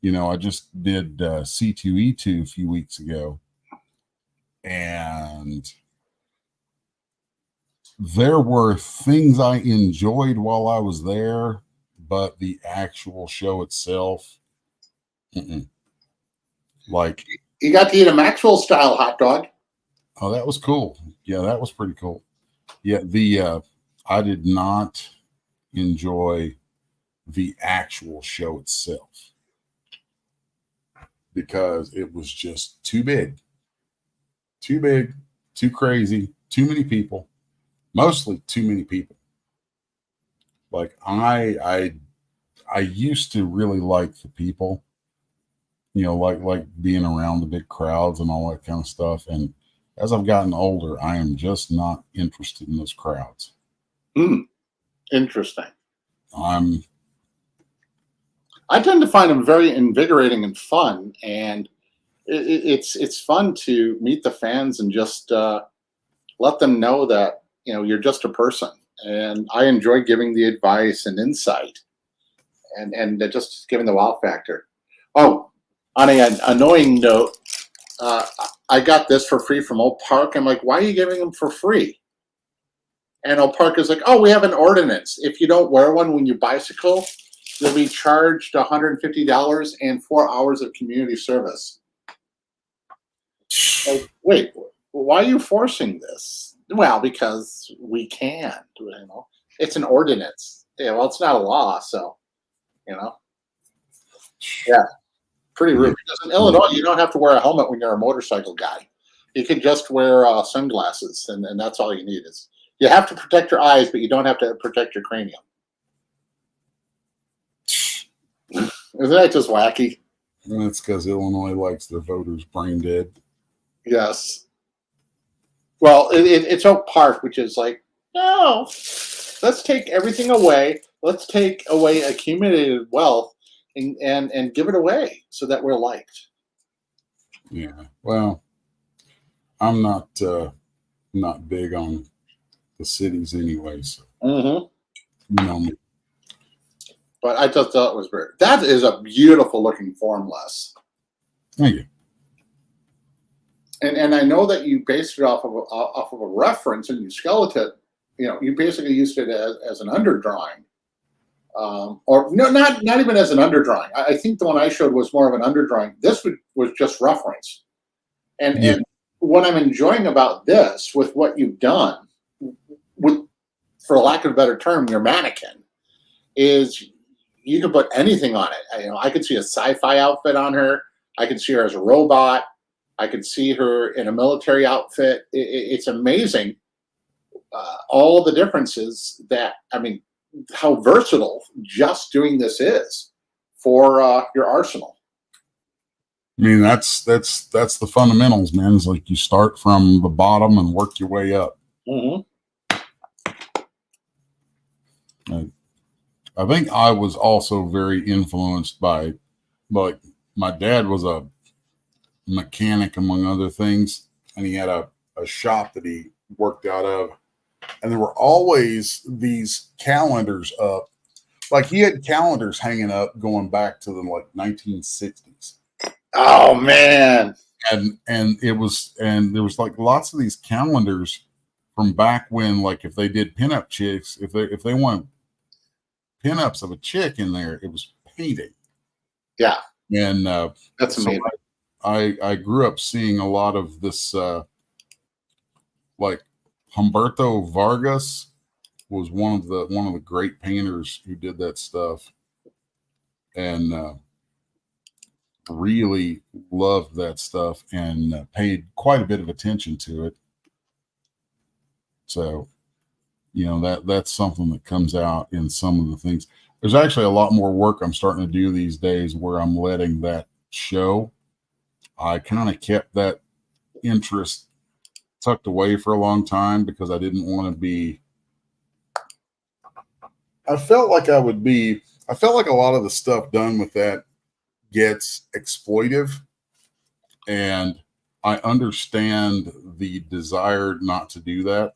I just did C2E2 a few weeks ago, and there were things I enjoyed while I was there, but the actual show itself, like, you got to eat a Maxwell style hot dog. Oh, that was cool. Yeah, that was pretty cool. Yeah, I did not enjoy the actual show itself because it was just too big, too crazy, too many people, mostly too many people. Like, I used to really like the people, like being around the big crowds and all that kind of stuff. And as I've gotten older, I am just not interested in those crowds. Interesting. I tend to find them very invigorating and fun, and it's fun to meet the fans and just let them know that you're just a person. And I enjoy giving the advice and insight, and just giving the wow factor. Oh, on an annoying note, I got this for free from Old Park. I'm like, why are you giving them for free? And Old Park is like, oh, we have an ordinance. If you don't wear one when you bicycle, you'll be charged $150 and 4 hours of community service. Like, wait, why are you forcing this? Well, because we can. It's an ordinance. Yeah, well, it's not a law, so, Yeah, pretty rude. Because in Illinois, you don't have to wear a helmet when you're a motorcycle guy. You can just wear sunglasses, and that's all you need. You have to protect your eyes, but you don't have to protect your cranium. Isn't that just wacky? And it's because Illinois likes their voters brain dead. Yes. Well, it's Oak Park, which is like, no, let's take everything away. Let's take away accumulated wealth and give it away so that we're liked. Yeah. Well, I'm not big on the cities anyway, so you know me. But I just thought it was great. That is a beautiful looking formless. Thank you. And I know that you based it off of a reference and you skeleton it. You know, you basically used it as an underdrawing. Or no, not even as an underdrawing. I think the one I showed was more of an underdrawing. This was just reference. And what I'm enjoying about this, with what you've done, with, for lack of a better term, your mannequin, is you can put anything on it. You know, I could see a sci-fi outfit on her. I could see her as a robot. I could see her in a military outfit. It's amazing, all the differences that, I mean, how versatile just doing this is for your arsenal. I mean, that's the fundamentals, man. It's like you start from the bottom and work your way up. I think I was also very influenced by, like, my dad was a mechanic, among other things, and he had a shop that he worked out of, and there were always these calendars up. Like, he had calendars hanging up going back to the, like, 1960s. Oh man. And there was like lots of these calendars from back when, like, if they did pinup chicks, if they wanted pinups of a chick in there, it was painting. Yeah. And that's amazing. So I grew up seeing a lot of this, like Humberto Vargas was one of the great painters who did that stuff, and really loved that stuff and paid quite a bit of attention to it. So, you know, that's something that comes out in some of the things. There's actually a lot more work I'm starting to do these days where I'm letting that show. I kind of kept that interest tucked away for a long time because I didn't want to be, I felt like a lot of the stuff done with that gets exploitive, and I understand the desire not to do that,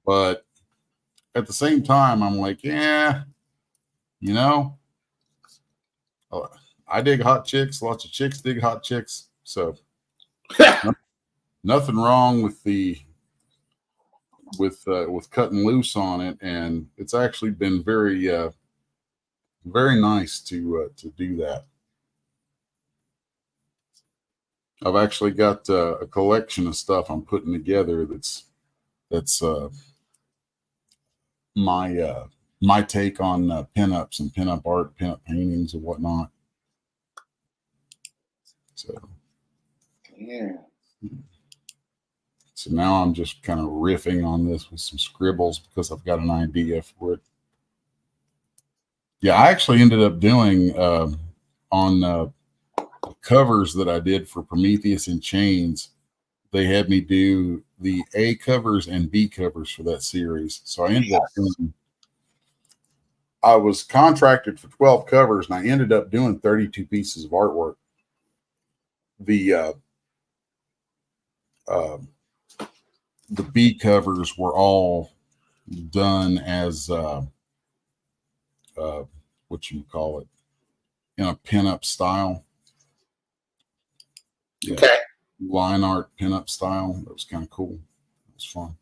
but at the same time I'm like, yeah, you know, I dig hot chicks, lots of chicks dig hot chicks, so nothing wrong with with cutting loose on it, and it's actually been very very nice to do that. I've actually got a collection of stuff I'm putting together that's my take on pinups and pinup art, pinup paintings and whatnot. So yeah. So now I'm just kind of riffing on this with some scribbles because I've got an idea for it. Yeah, I actually ended up doing on covers that I did for Prometheus in Chains. They had me do the A covers and B covers for that series. So I ended up doing, I was contracted for 12 covers, and I ended up doing 32 pieces of artwork. The B covers were all done as what you call it, in a pinup style. Yeah. Okay. Line art pinup style. That was kind of cool. It was fun.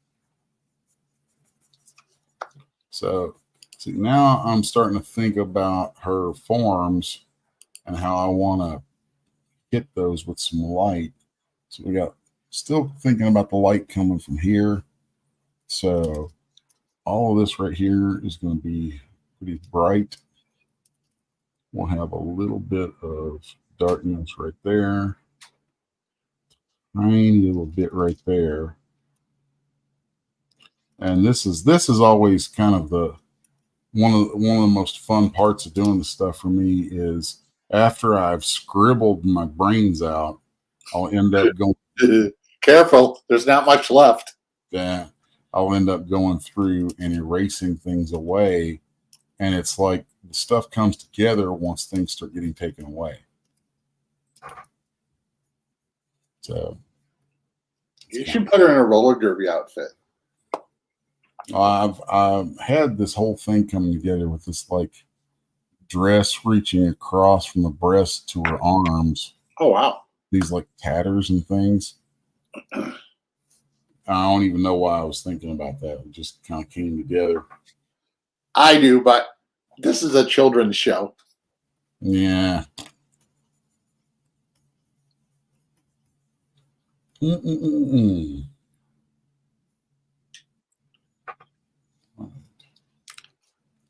So see, now I'm starting to think about her forms and how I want to hit those with some light. So we got, still thinking about the light coming from here. So all of this right here is going to be pretty bright. We'll have a little bit of darkness right there. Tiny little bit right there. And this is always kind of the one of the most fun parts of doing this stuff for me is after I've scribbled my brains out, I'll end up going careful, there's not much left. Yeah, I'll end up going through and erasing things away, and it's like the stuff comes together once things start getting taken away. So you should put her in a roller derby outfit. I've had this whole thing coming together with this like dress reaching across from the breast to her arms. Oh wow! These like tatters and things. I don't even know why I was thinking about that. It just kind of came together. I do, but this is a children's show. Yeah. Mm-mm-mm-mm.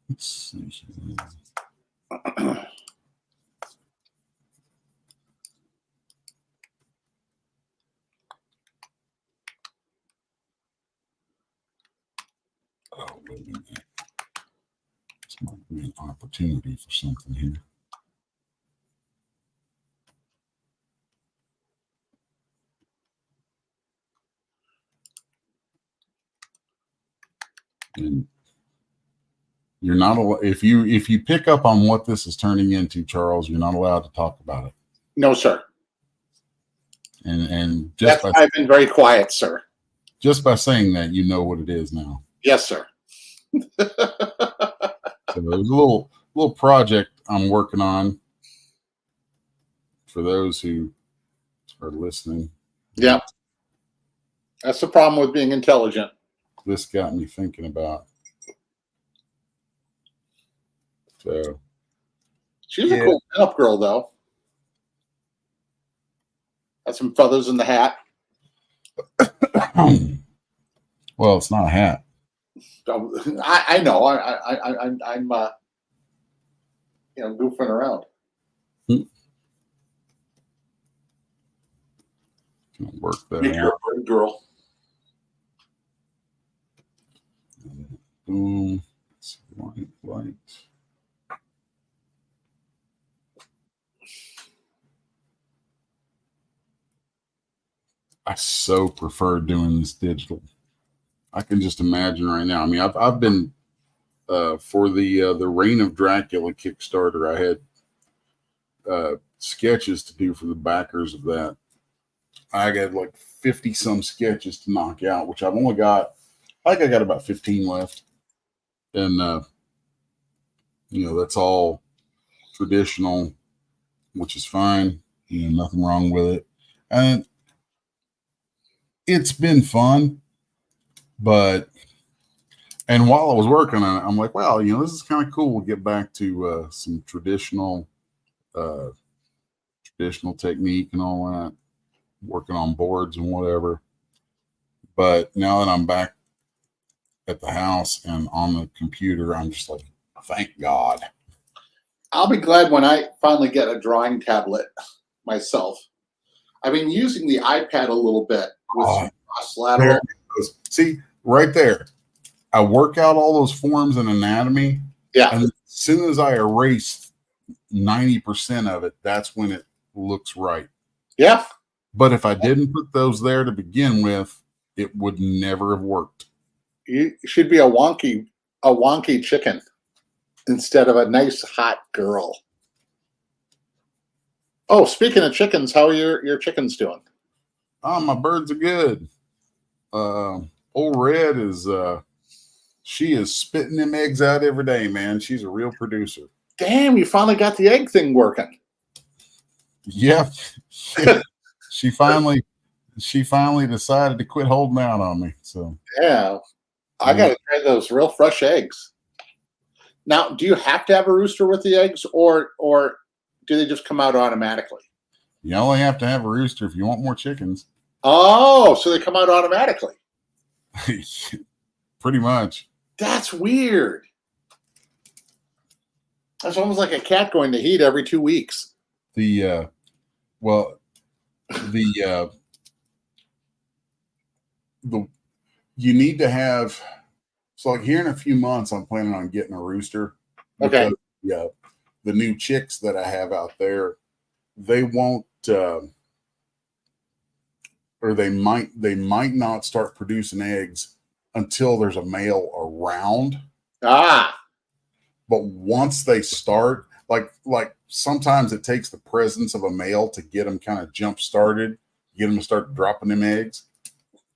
Let's see here. Oh, wait a minute. This might be an opportunity for something here. And you're not if you pick up on what this is turning into, Charles, you're not allowed to talk about it. No, sir. And just That's why I've been very quiet, sir. Just by saying that, you know what it is now. Yes, sir. So there's a little project I'm working on for those who are listening. Yeah. That's the problem with being intelligent. This got me thinking about. So she's a cool pinup girl, though. Got some feathers in the hat. Well, it's not a hat. I know. I'm goofing around. Can work that You're out. a bird girl. Boom. Light. I so prefer doing this digital. I can just imagine right now. I mean, I've been for the Reign of Dracula Kickstarter. I had sketches to do for the backers of that. I got like 50 some sketches to knock out, which I've only got. I think I got about 15 left, and that's all traditional, which is fine. Nothing wrong with it, and it's been fun. But while I was working on it, I'm like, well, this is kind of cool. We'll get back to some traditional technique and all that, working on boards and whatever. But now that I'm back at the house and on the computer, I'm just like, thank God. I'll be glad when I finally get a drawing tablet myself. I've been using the iPad a little bit with some cross-lateral. See, right there. I work out all those forms in anatomy. Yeah. And as soon as I erase 90% of it, that's when it looks right. Yeah. But if I didn't put those there to begin with, it would never have worked. You should be a wonky chicken instead of a nice hot girl. Oh, speaking of chickens, how are your chickens doing? Oh, my birds are good. Old Red is she is spitting them eggs out every day, man. She's a real producer. Damn, you finally got the egg thing working. Yep. She finally decided to quit holding out on me. So yeah, I gotta try those real fresh eggs. Now, do you have to have a rooster with the eggs, or do they just come out automatically? You only have to have a rooster if you want more chickens. Oh, so they come out automatically. Pretty much. That's weird. That's almost like a cat going to heat every 2 weeks. You need to have, so like here in a few months, I'm planning on getting a rooster. Okay. Yeah. The new chicks that I have out there, they won't, or they might not start producing eggs until there's a male around. Ah. But once they start, like sometimes it takes the presence of a male to get them kind of jump started get them to start dropping them eggs.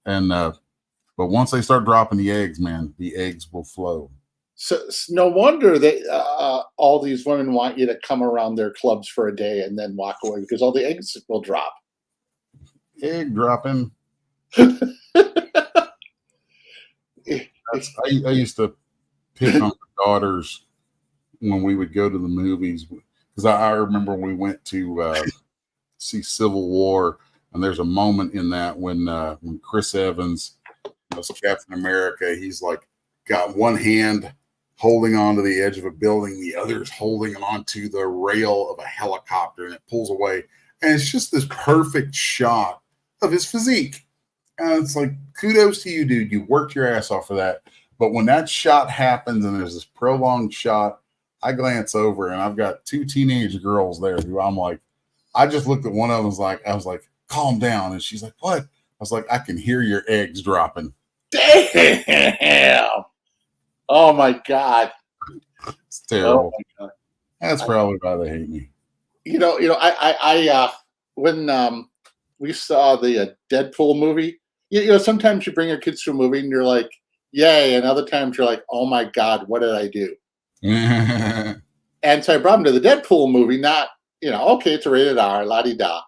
And but once they start dropping the eggs, man, the eggs will flow. So no wonder that all these women want you to come around their clubs for a day and then walk away because all the eggs will drop. Egg dropping. I used to pick on the daughters when we would go to the movies, because I remember when we went to see Civil War, and there's a moment in that when Chris Evans was Captain America, he's like got one hand holding onto the edge of a building, the other's holding onto the rail of a helicopter, and it pulls away, and it's just this perfect shot of his physique. And it's like, kudos to you, dude. You worked your ass off for that. But when that shot happens and there's this prolonged shot, I glance over and I've got two teenage girls there who I'm like, I just looked at one of them, I was like, calm down. And she's like, what? I was like, I can hear your eggs dropping. Damn. Oh my God. It's terrible. Oh my God. That's probably why they hate me. I when we saw the Deadpool movie, sometimes you bring your kids to a movie and you're like, yay. And other times you're like, oh my God, what did I do? And so I brought him to the Deadpool movie, not, okay, it's a rated R, la-di-da.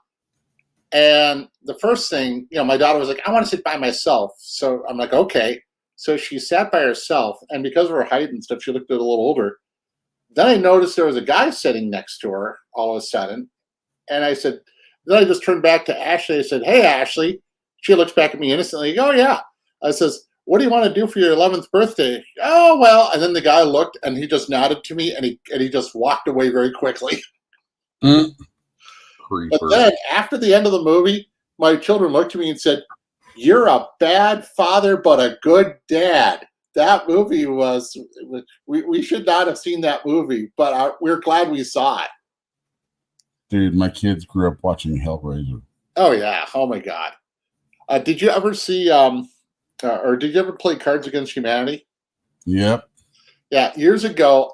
And the first thing, my daughter was like, I want to sit by myself. So I'm like, okay. So she sat by herself, and because of her height and stuff, she looked a little older. Then I noticed there was a guy sitting next to her all of a sudden. And I said, then I just turned back to Ashley. I said, hey, Ashley. She looks back at me innocently. Oh, yeah. I says, what do you want to do for your 11th birthday? Oh, well. And then the guy looked, and he just nodded to me, and he just walked away very quickly. But then after the end of the movie, my children looked at me and said, you're a bad father, but a good dad. That movie was, we should not have seen that movie, but we're glad we saw it. Dude, my kids grew up watching Hellraiser. Oh, yeah. Oh, my God. Did you ever see, or did you ever play Cards Against Humanity? Yep. Yeah. Years ago,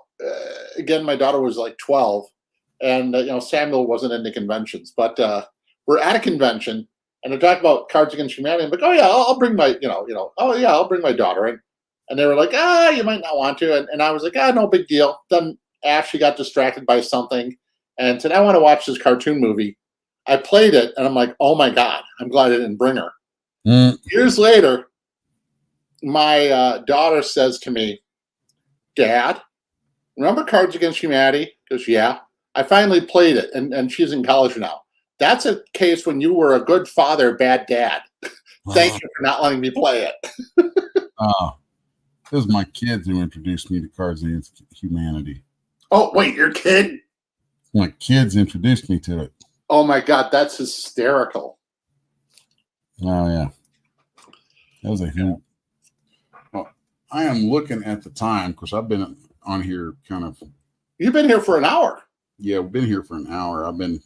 again, my daughter was like 12, and, Samuel wasn't into conventions, but we're at a convention, and they're talking about Cards Against Humanity. I'm like, oh, yeah, I'll bring my, I'll bring my daughter in. And they were like, you might not want to. And I was like, no big deal. Then Ashley got distracted by something and said, I want to watch this cartoon movie. I played it, and I'm like, oh, my God, I'm glad I didn't bring her. Years later, my daughter says to me, Dad, remember Cards Against Humanity? Because, yeah, I finally played it, and she's in college now. That's a case when you were a good father, bad dad. Thank you for not letting me play it. It was my kids who introduced me to Cards Against Humanity. Oh, wait, your kid? My kids introduced me to it. Oh, my God, that's hysterical. Oh, yeah. That was a hint. Well, I am looking at the time because I've been on here kind of. You've been here for an hour. Yeah, we've been here for an hour. I've been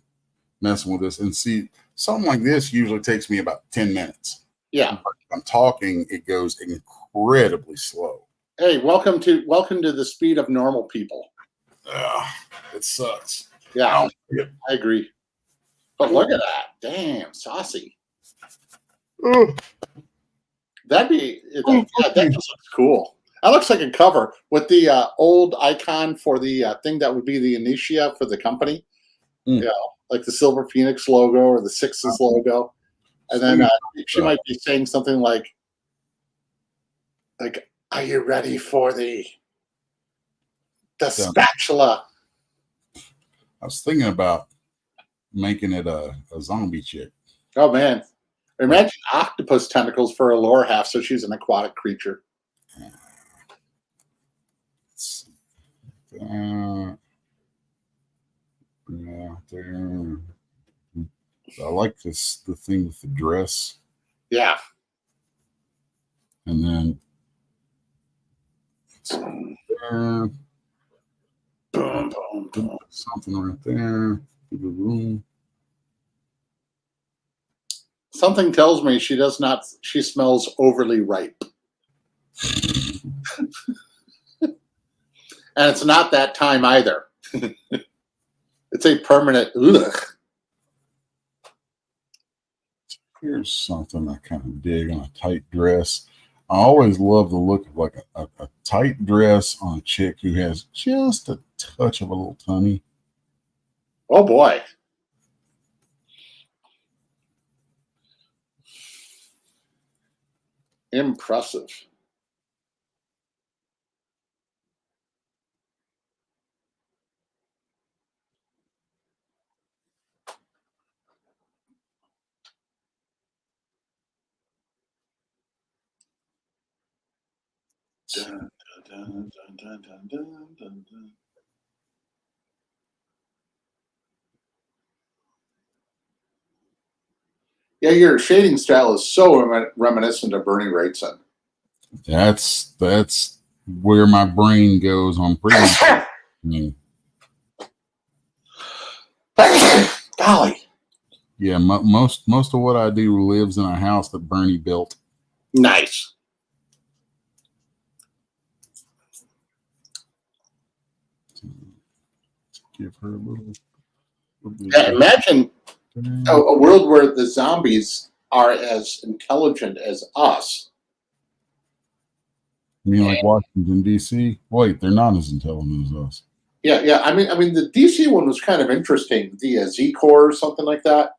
messing with this. And see, something like this usually takes me about 10 minutes. Yeah. But if I'm talking, it goes incredibly slow. Hey, welcome to the speed of normal people. It sucks. Yeah, I agree. But look at that. Damn, saucy. That just looks cool. That looks like a cover with the old icon for the thing that would be the Initia for the company. Like the Silver Phoenix logo or the Sixes logo. And then she might be saying something like, are you ready for the spatula? I was thinking about making it a zombie chick. Oh, man. Imagine octopus tentacles for her lower half, so she's an aquatic creature. I like the thing with the dress. Yeah. And then Boom, boom, boom. Something right there. The room. Something tells me she smells overly ripe. And it's not that time either. It's a permanent ugh. Here's something I kind of dig on a tight dress. I always love the look of like a tight dress on a chick who has just a touch of a little tummy. Oh boy. Impressive. Dun, dun, dun, dun, dun, dun, dun, dun. Yeah, your shading style is so reminiscent of Bernie Wrightson. That's where my brain goes on pretty much. I mean, Golly. yeah, most of what I do lives in a house that Bernie built. Nice. Give her a little Yeah, imagine a world where the zombies are as intelligent as us. You mean like Washington, D.C.? Wait, they're not as intelligent as us. Yeah. I mean, the DC one was kind of interesting. The Z Corps or something like that,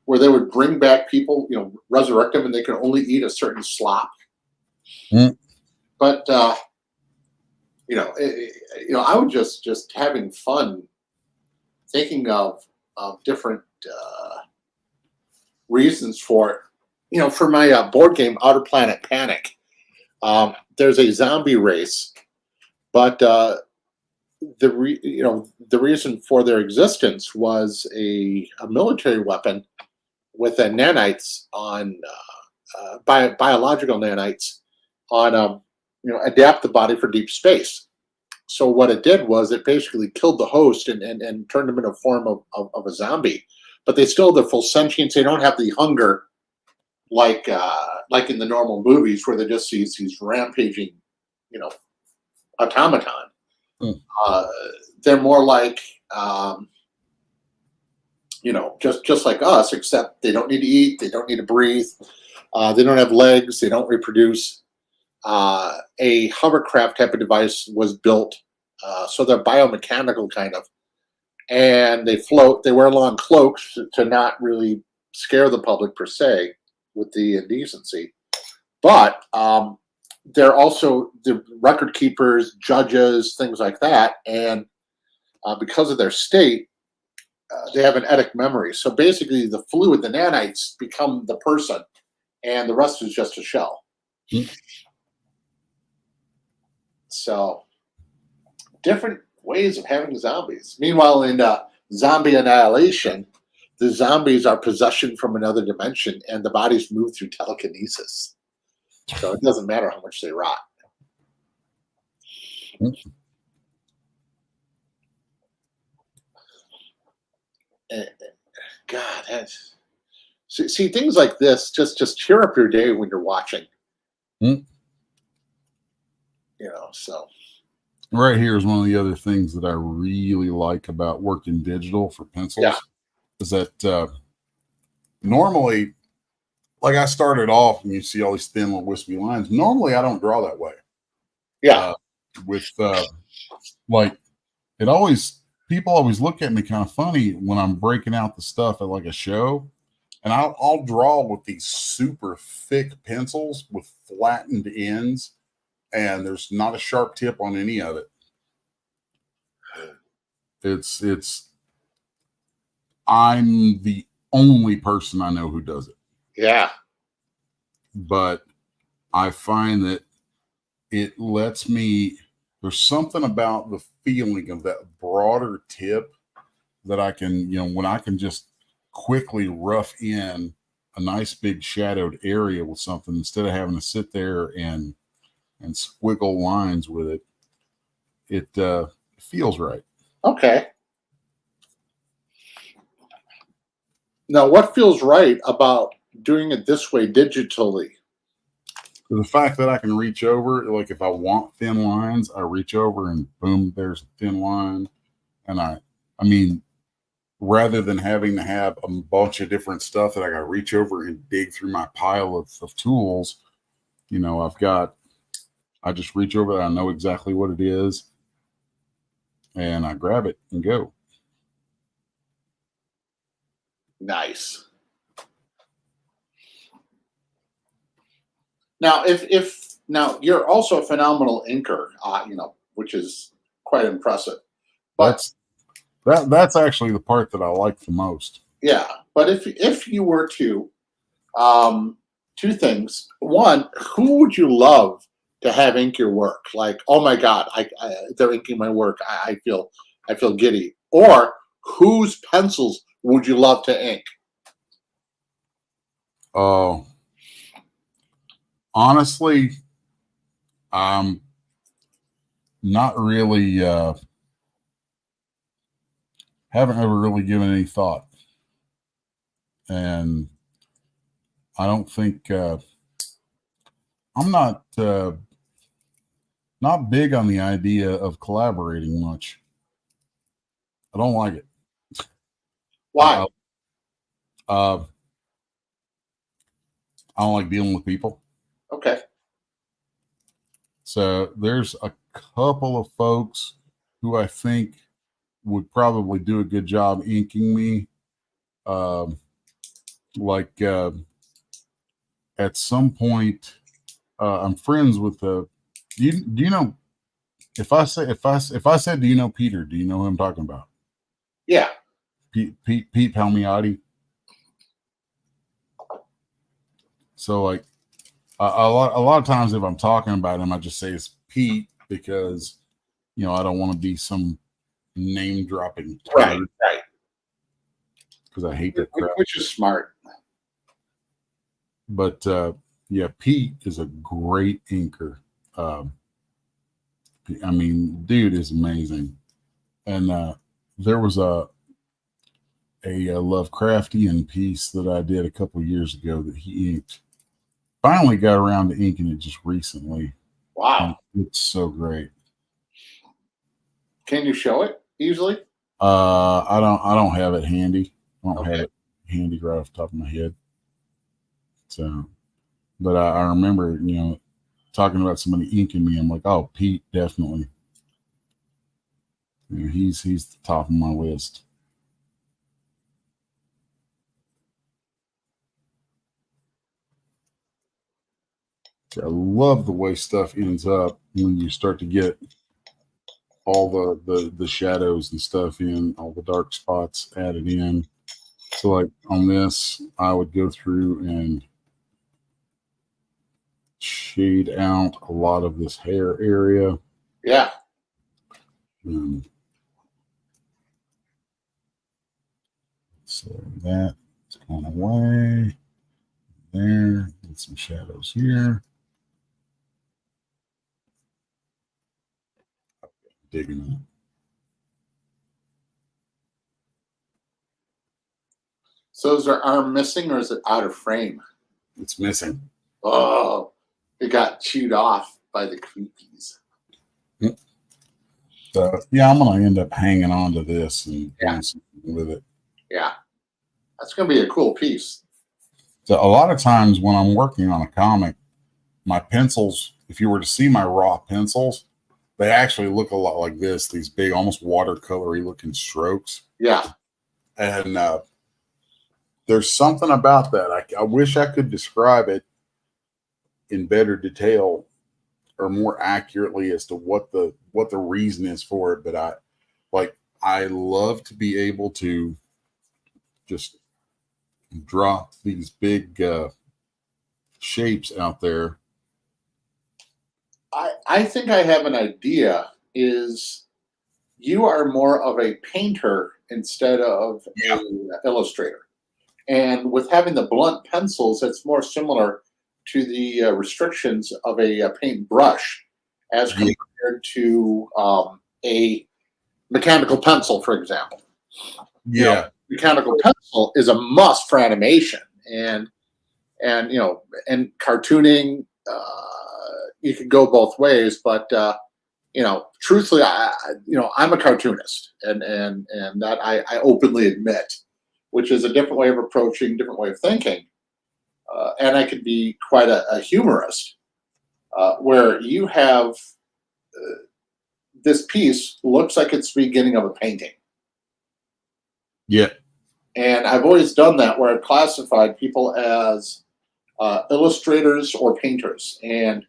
where they would bring back people, resurrect them, and they could only eat a certain slop. But I was just having fun thinking of different reasons for it. For my board game Outer Planet Panic, there's a zombie race, but the reason for their existence was a military weapon with nanites on biological nanites on adapt the body for deep space. So what it did was it basically killed the host and turned them into a form of a zombie, but they still have the full sentience. They don't have the hunger like in the normal movies where they just see these rampaging, automaton. They're more like, just like us, except they don't need to eat, they don't need to breathe, they don't have legs, they don't reproduce. A hovercraft type of device was built, so they're biomechanical kind of, and they float. They wear long cloaks to not really scare the public per se with the indecency, but they're also the record keepers, judges, things like that, and because of their state, they have an eidetic memory. So basically, the fluid, the nanites, become the person, and the rest is just a shell. So, different ways of having zombies. Meanwhile, in Zombie Annihilation, the zombies are possession from another dimension, and the bodies move through telekinesis. So it doesn't matter how much they rot. God, that's see things like this just cheer up your day when you're watching. So right here is one of the other things that I really like about working digital for pencils is that normally, like I started off and you see all these thin little wispy lines. Normally, I don't draw that way. Like it always, people always look at me kind of funny when I'm breaking out the stuff at like a show, and I'll draw with these super thick pencils with flattened ends, and there's not a sharp tip on any of it. I'm the only person I know who does it. Yeah. But I find that it lets me, there's something about the feeling of that broader tip that I can, when I can just quickly rough in a nice big shadowed area with something instead of having to sit there and squiggle lines with it, it feels right. Okay. Now, what feels right about doing it this way digitally? The fact that I can reach over, like if I want thin lines, I reach over and boom, there's a thin line. And I mean, rather than having to have a bunch of different stuff that I got to reach over and dig through my pile of tools, you know, I just reach over there. I know exactly what it is, and I grab it and go. Nice. Now, if now you're also a phenomenal inker, you know, which is quite impressive. But That's actually the part that I like the most. Yeah, but if you were to, two things. One, who would you love to have ink your work? Like, oh my God, they're inking my work. I feel giddy. Or whose pencils would you love to ink? Oh, honestly, not really. Haven't ever really given any thought, and I don't think I'm not big on the idea of collaborating much. I don't like it. Why? I don't like dealing with people. Okay. So there's a couple of folks who I think would probably do a good job inking me. At some point, I'm friends with do you know, if I said, do you know Peter, do you know who I'm talking about? Yeah. Pete Palmiotti. So like a lot of times if I'm talking about him, I just say it's Pete because, you know, I don't want to be some name dropping. Right. Because I hate that crap. Which is smart. But yeah, Pete is a great inker. I mean, dude is amazing. And there was a Lovecraftian piece that I did a couple of years ago that he inked. Finally got around to inking it just recently. Wow. And it's so great. Can you show it easily? I don't have it handy. I don't have it handy right off the top of my head. So, but I remember, you know, talking about somebody inking me. I'm like, oh, Pete, definitely. You know, he's the top of my list. I love the way stuff ends up when you start to get all the shadows and stuff in, all the dark spots added in. So like on this, I would go through and shade out a lot of this hair area. Yeah. So that's gone away. There, get some shadows here. Digging it. So is their arm missing or is it out of frame? It's missing. Oh, it got chewed off by the creepies. So yeah, I'm gonna end up hanging on to this and doing something with it. Yeah. That's gonna be a cool piece. So a lot of times when I'm working on a comic, my pencils, if you were to see my raw pencils, they actually look a lot like this, these big, almost watercolory looking strokes. Yeah. And there's something about that. I wish I could describe it in better detail or more accurately as to what the reason is for it. But I love to be able to just drop these big shapes out there. I think I have an idea. Is you are more of a painter instead of an illustrator. And with having the blunt pencils, it's more similar to the restrictions of a paint brush as compared to a mechanical pencil, for example. Yeah. You know, mechanical pencil is a must for animation and you know, and cartooning. You could go both ways, but truthfully, I'm a cartoonist, and that I openly admit, which is a different way of approaching, different way of thinking, and I could be quite a humorist, where you have this piece looks like it's the beginning of a painting. Yeah. And I've always done that, where I've classified people as illustrators or painters, and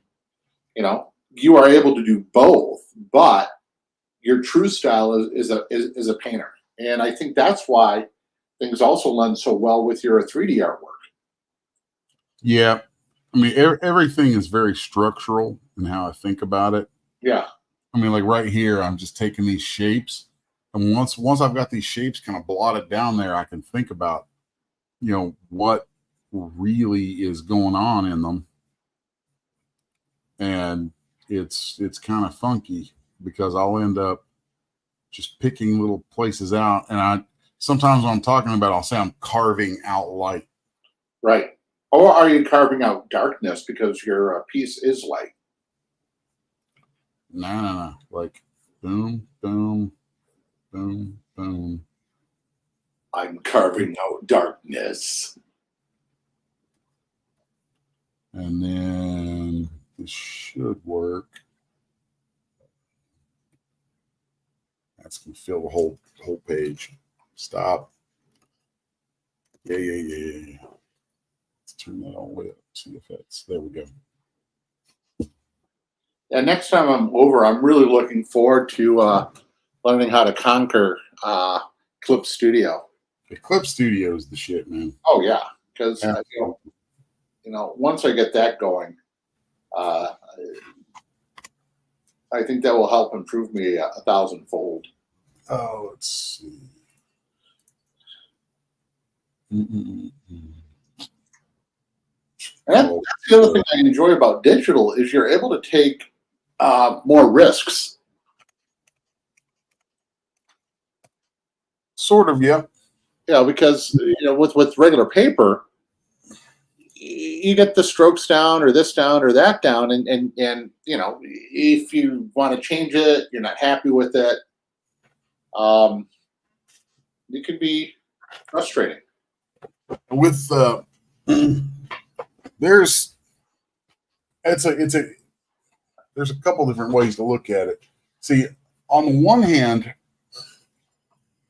you are able to do both, but your true style is a painter. And I think that's why things also lend so well with your 3D artwork. Yeah. I mean, everything is very structural in how I think about it. Yeah. I mean, like right here, I'm just taking these shapes. And once I've got these shapes kind of blotted down there, I can think about, what really is going on in them. And it's kind of funky, because I'll end up just picking little places out. And sometimes when I'm talking about, I'll say I'm carving out light. Right. Or are you carving out darkness because your piece is light? No. Like boom, boom, boom, boom. I'm carving out darkness. And then this should work. That's gonna fill the whole page. Stop. Yeah. Let's turn that all the way up. See if that's there. We go. Yeah. Next time I'm over, I'm really looking forward to learning how to conquer Clip Studio. The Clip Studio is the shit, man. Oh yeah, because once I get that going, I think that will help improve me 1,000-fold. Oh, let's see. And that's the other thing I enjoy about digital is you're able to take more risks. Sort of, yeah. Yeah, because with regular paper, you get the strokes down or this down or that down, and if you want to change it, you're not happy with it. It could be frustrating. With there's a couple different ways to look at it. See, on the one hand,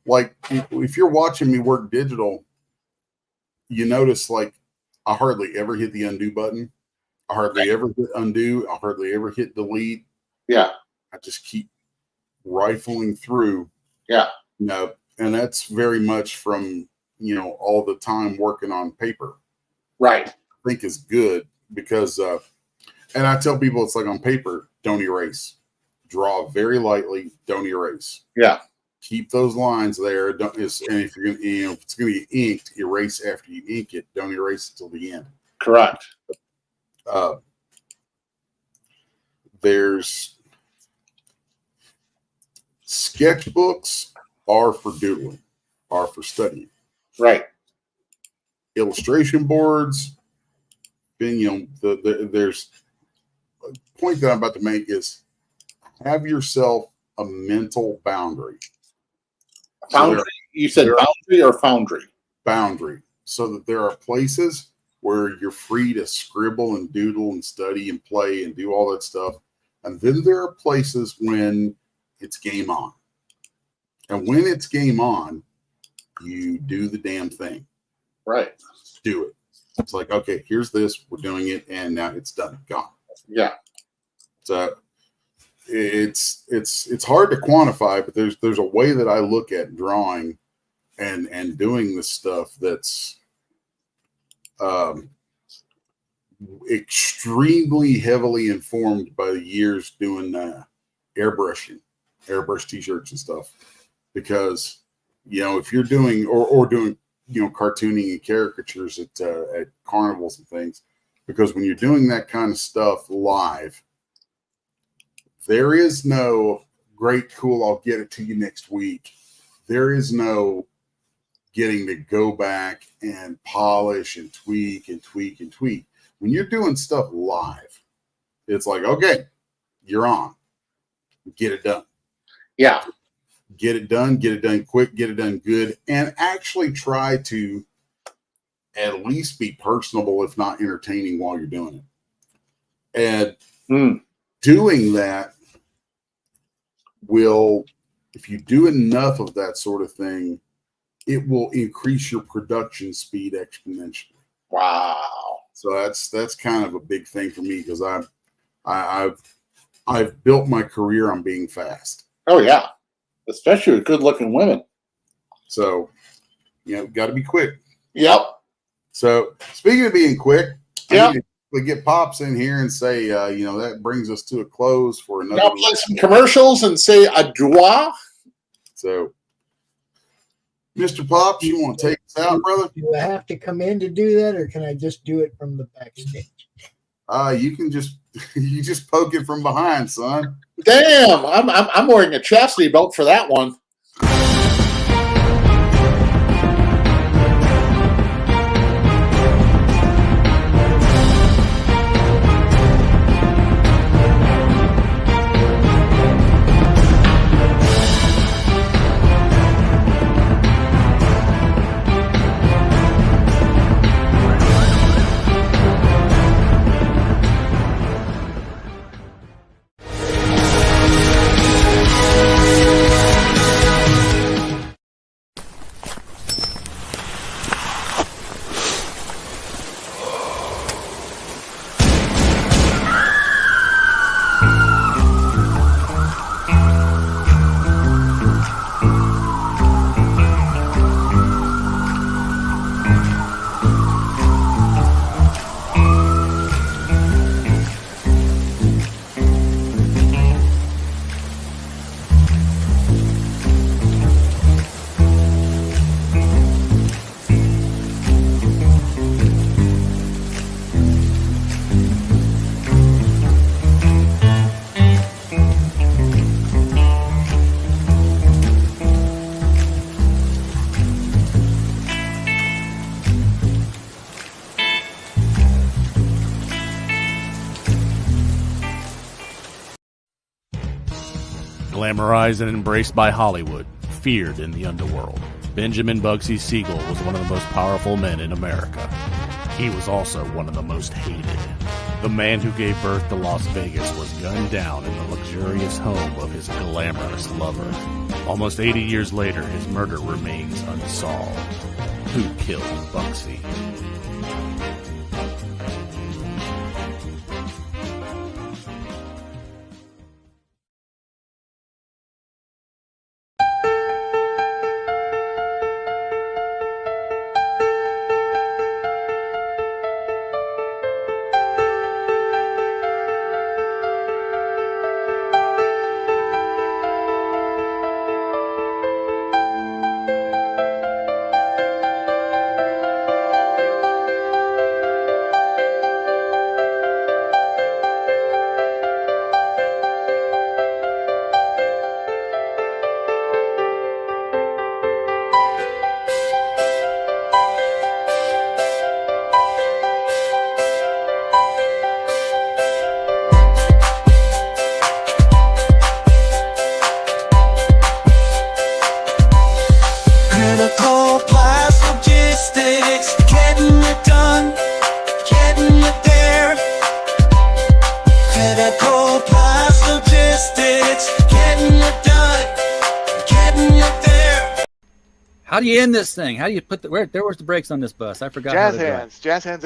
like if you're watching me work digital, you notice like I hardly ever hit the undo button. I hardly ever hit undo. I hardly ever hit delete. Yeah. I just keep rifling through. Yeah. And that's very much from, all the time working on paper. Right. I think is good because, and I tell people it's like on paper, don't erase. Draw very lightly, don't erase. Yeah. Keep those lines there. And if you're gonna, if it's gonna get inked, erase after you ink it. Don't erase it till the end. Correct. There's sketchbooks are for doodling, are for studying. Right. Illustration boards. Then there's a point that I'm about to make is have yourself a mental boundary. Foundry? You said boundary or foundry? Boundary. So that there are places where you're free to scribble and doodle and study and play and do all that stuff. And then there are places when it's game on. And when it's game on, you do the damn thing. Right. Do it. It's like, okay, here's this, we're doing it, and now it's done, gone. Yeah. So it's hard to quantify, but there's a way that I look at drawing and doing this stuff that's extremely heavily informed by the years doing airbrush t-shirts and stuff. Because if you're doing or doing cartooning and caricatures at carnivals and things, because when you're doing that kind of stuff live, there is no great, cool, I'll get it to you next week. There is no getting to go back and polish and tweak and tweak and tweak. When you're doing stuff live, it's like, okay, you're on. get it done. Yeah. Get it done quick, get it done good, and actually try to at least be personable, if not entertaining, while you're doing it. And doing that will, if you do enough of that sort of thing, it will increase your production speed exponentially. Wow. So that's kind of a big thing for me, because I've built my career on being fast. Oh yeah, especially with good-looking women. So, got to be quick. Yep. So, speaking of being quick, yep. We get Pops in here and say, that brings us to a close for another. Now play some commercials and say adieu. So, Mr. Pops, you want to take us out, brother? Do I have to come in to do that, or can I just do it from the backstage? You can just poke it from behind, son. Damn, I'm wearing a chastity belt for that one. Glamorized and embraced by Hollywood, feared in the underworld, Benjamin Bugsy Siegel was one of the most powerful men in America. He was also one of the most hated. The man who gave birth to Las Vegas was gunned down in the luxurious home of his glamorous lover. Almost 80 years later, his murder remains unsolved. Who killed Bugsy? How do you end this thing? How do you put the where's the brakes on this bus? I forgot. Jazz hands. Jazz hands.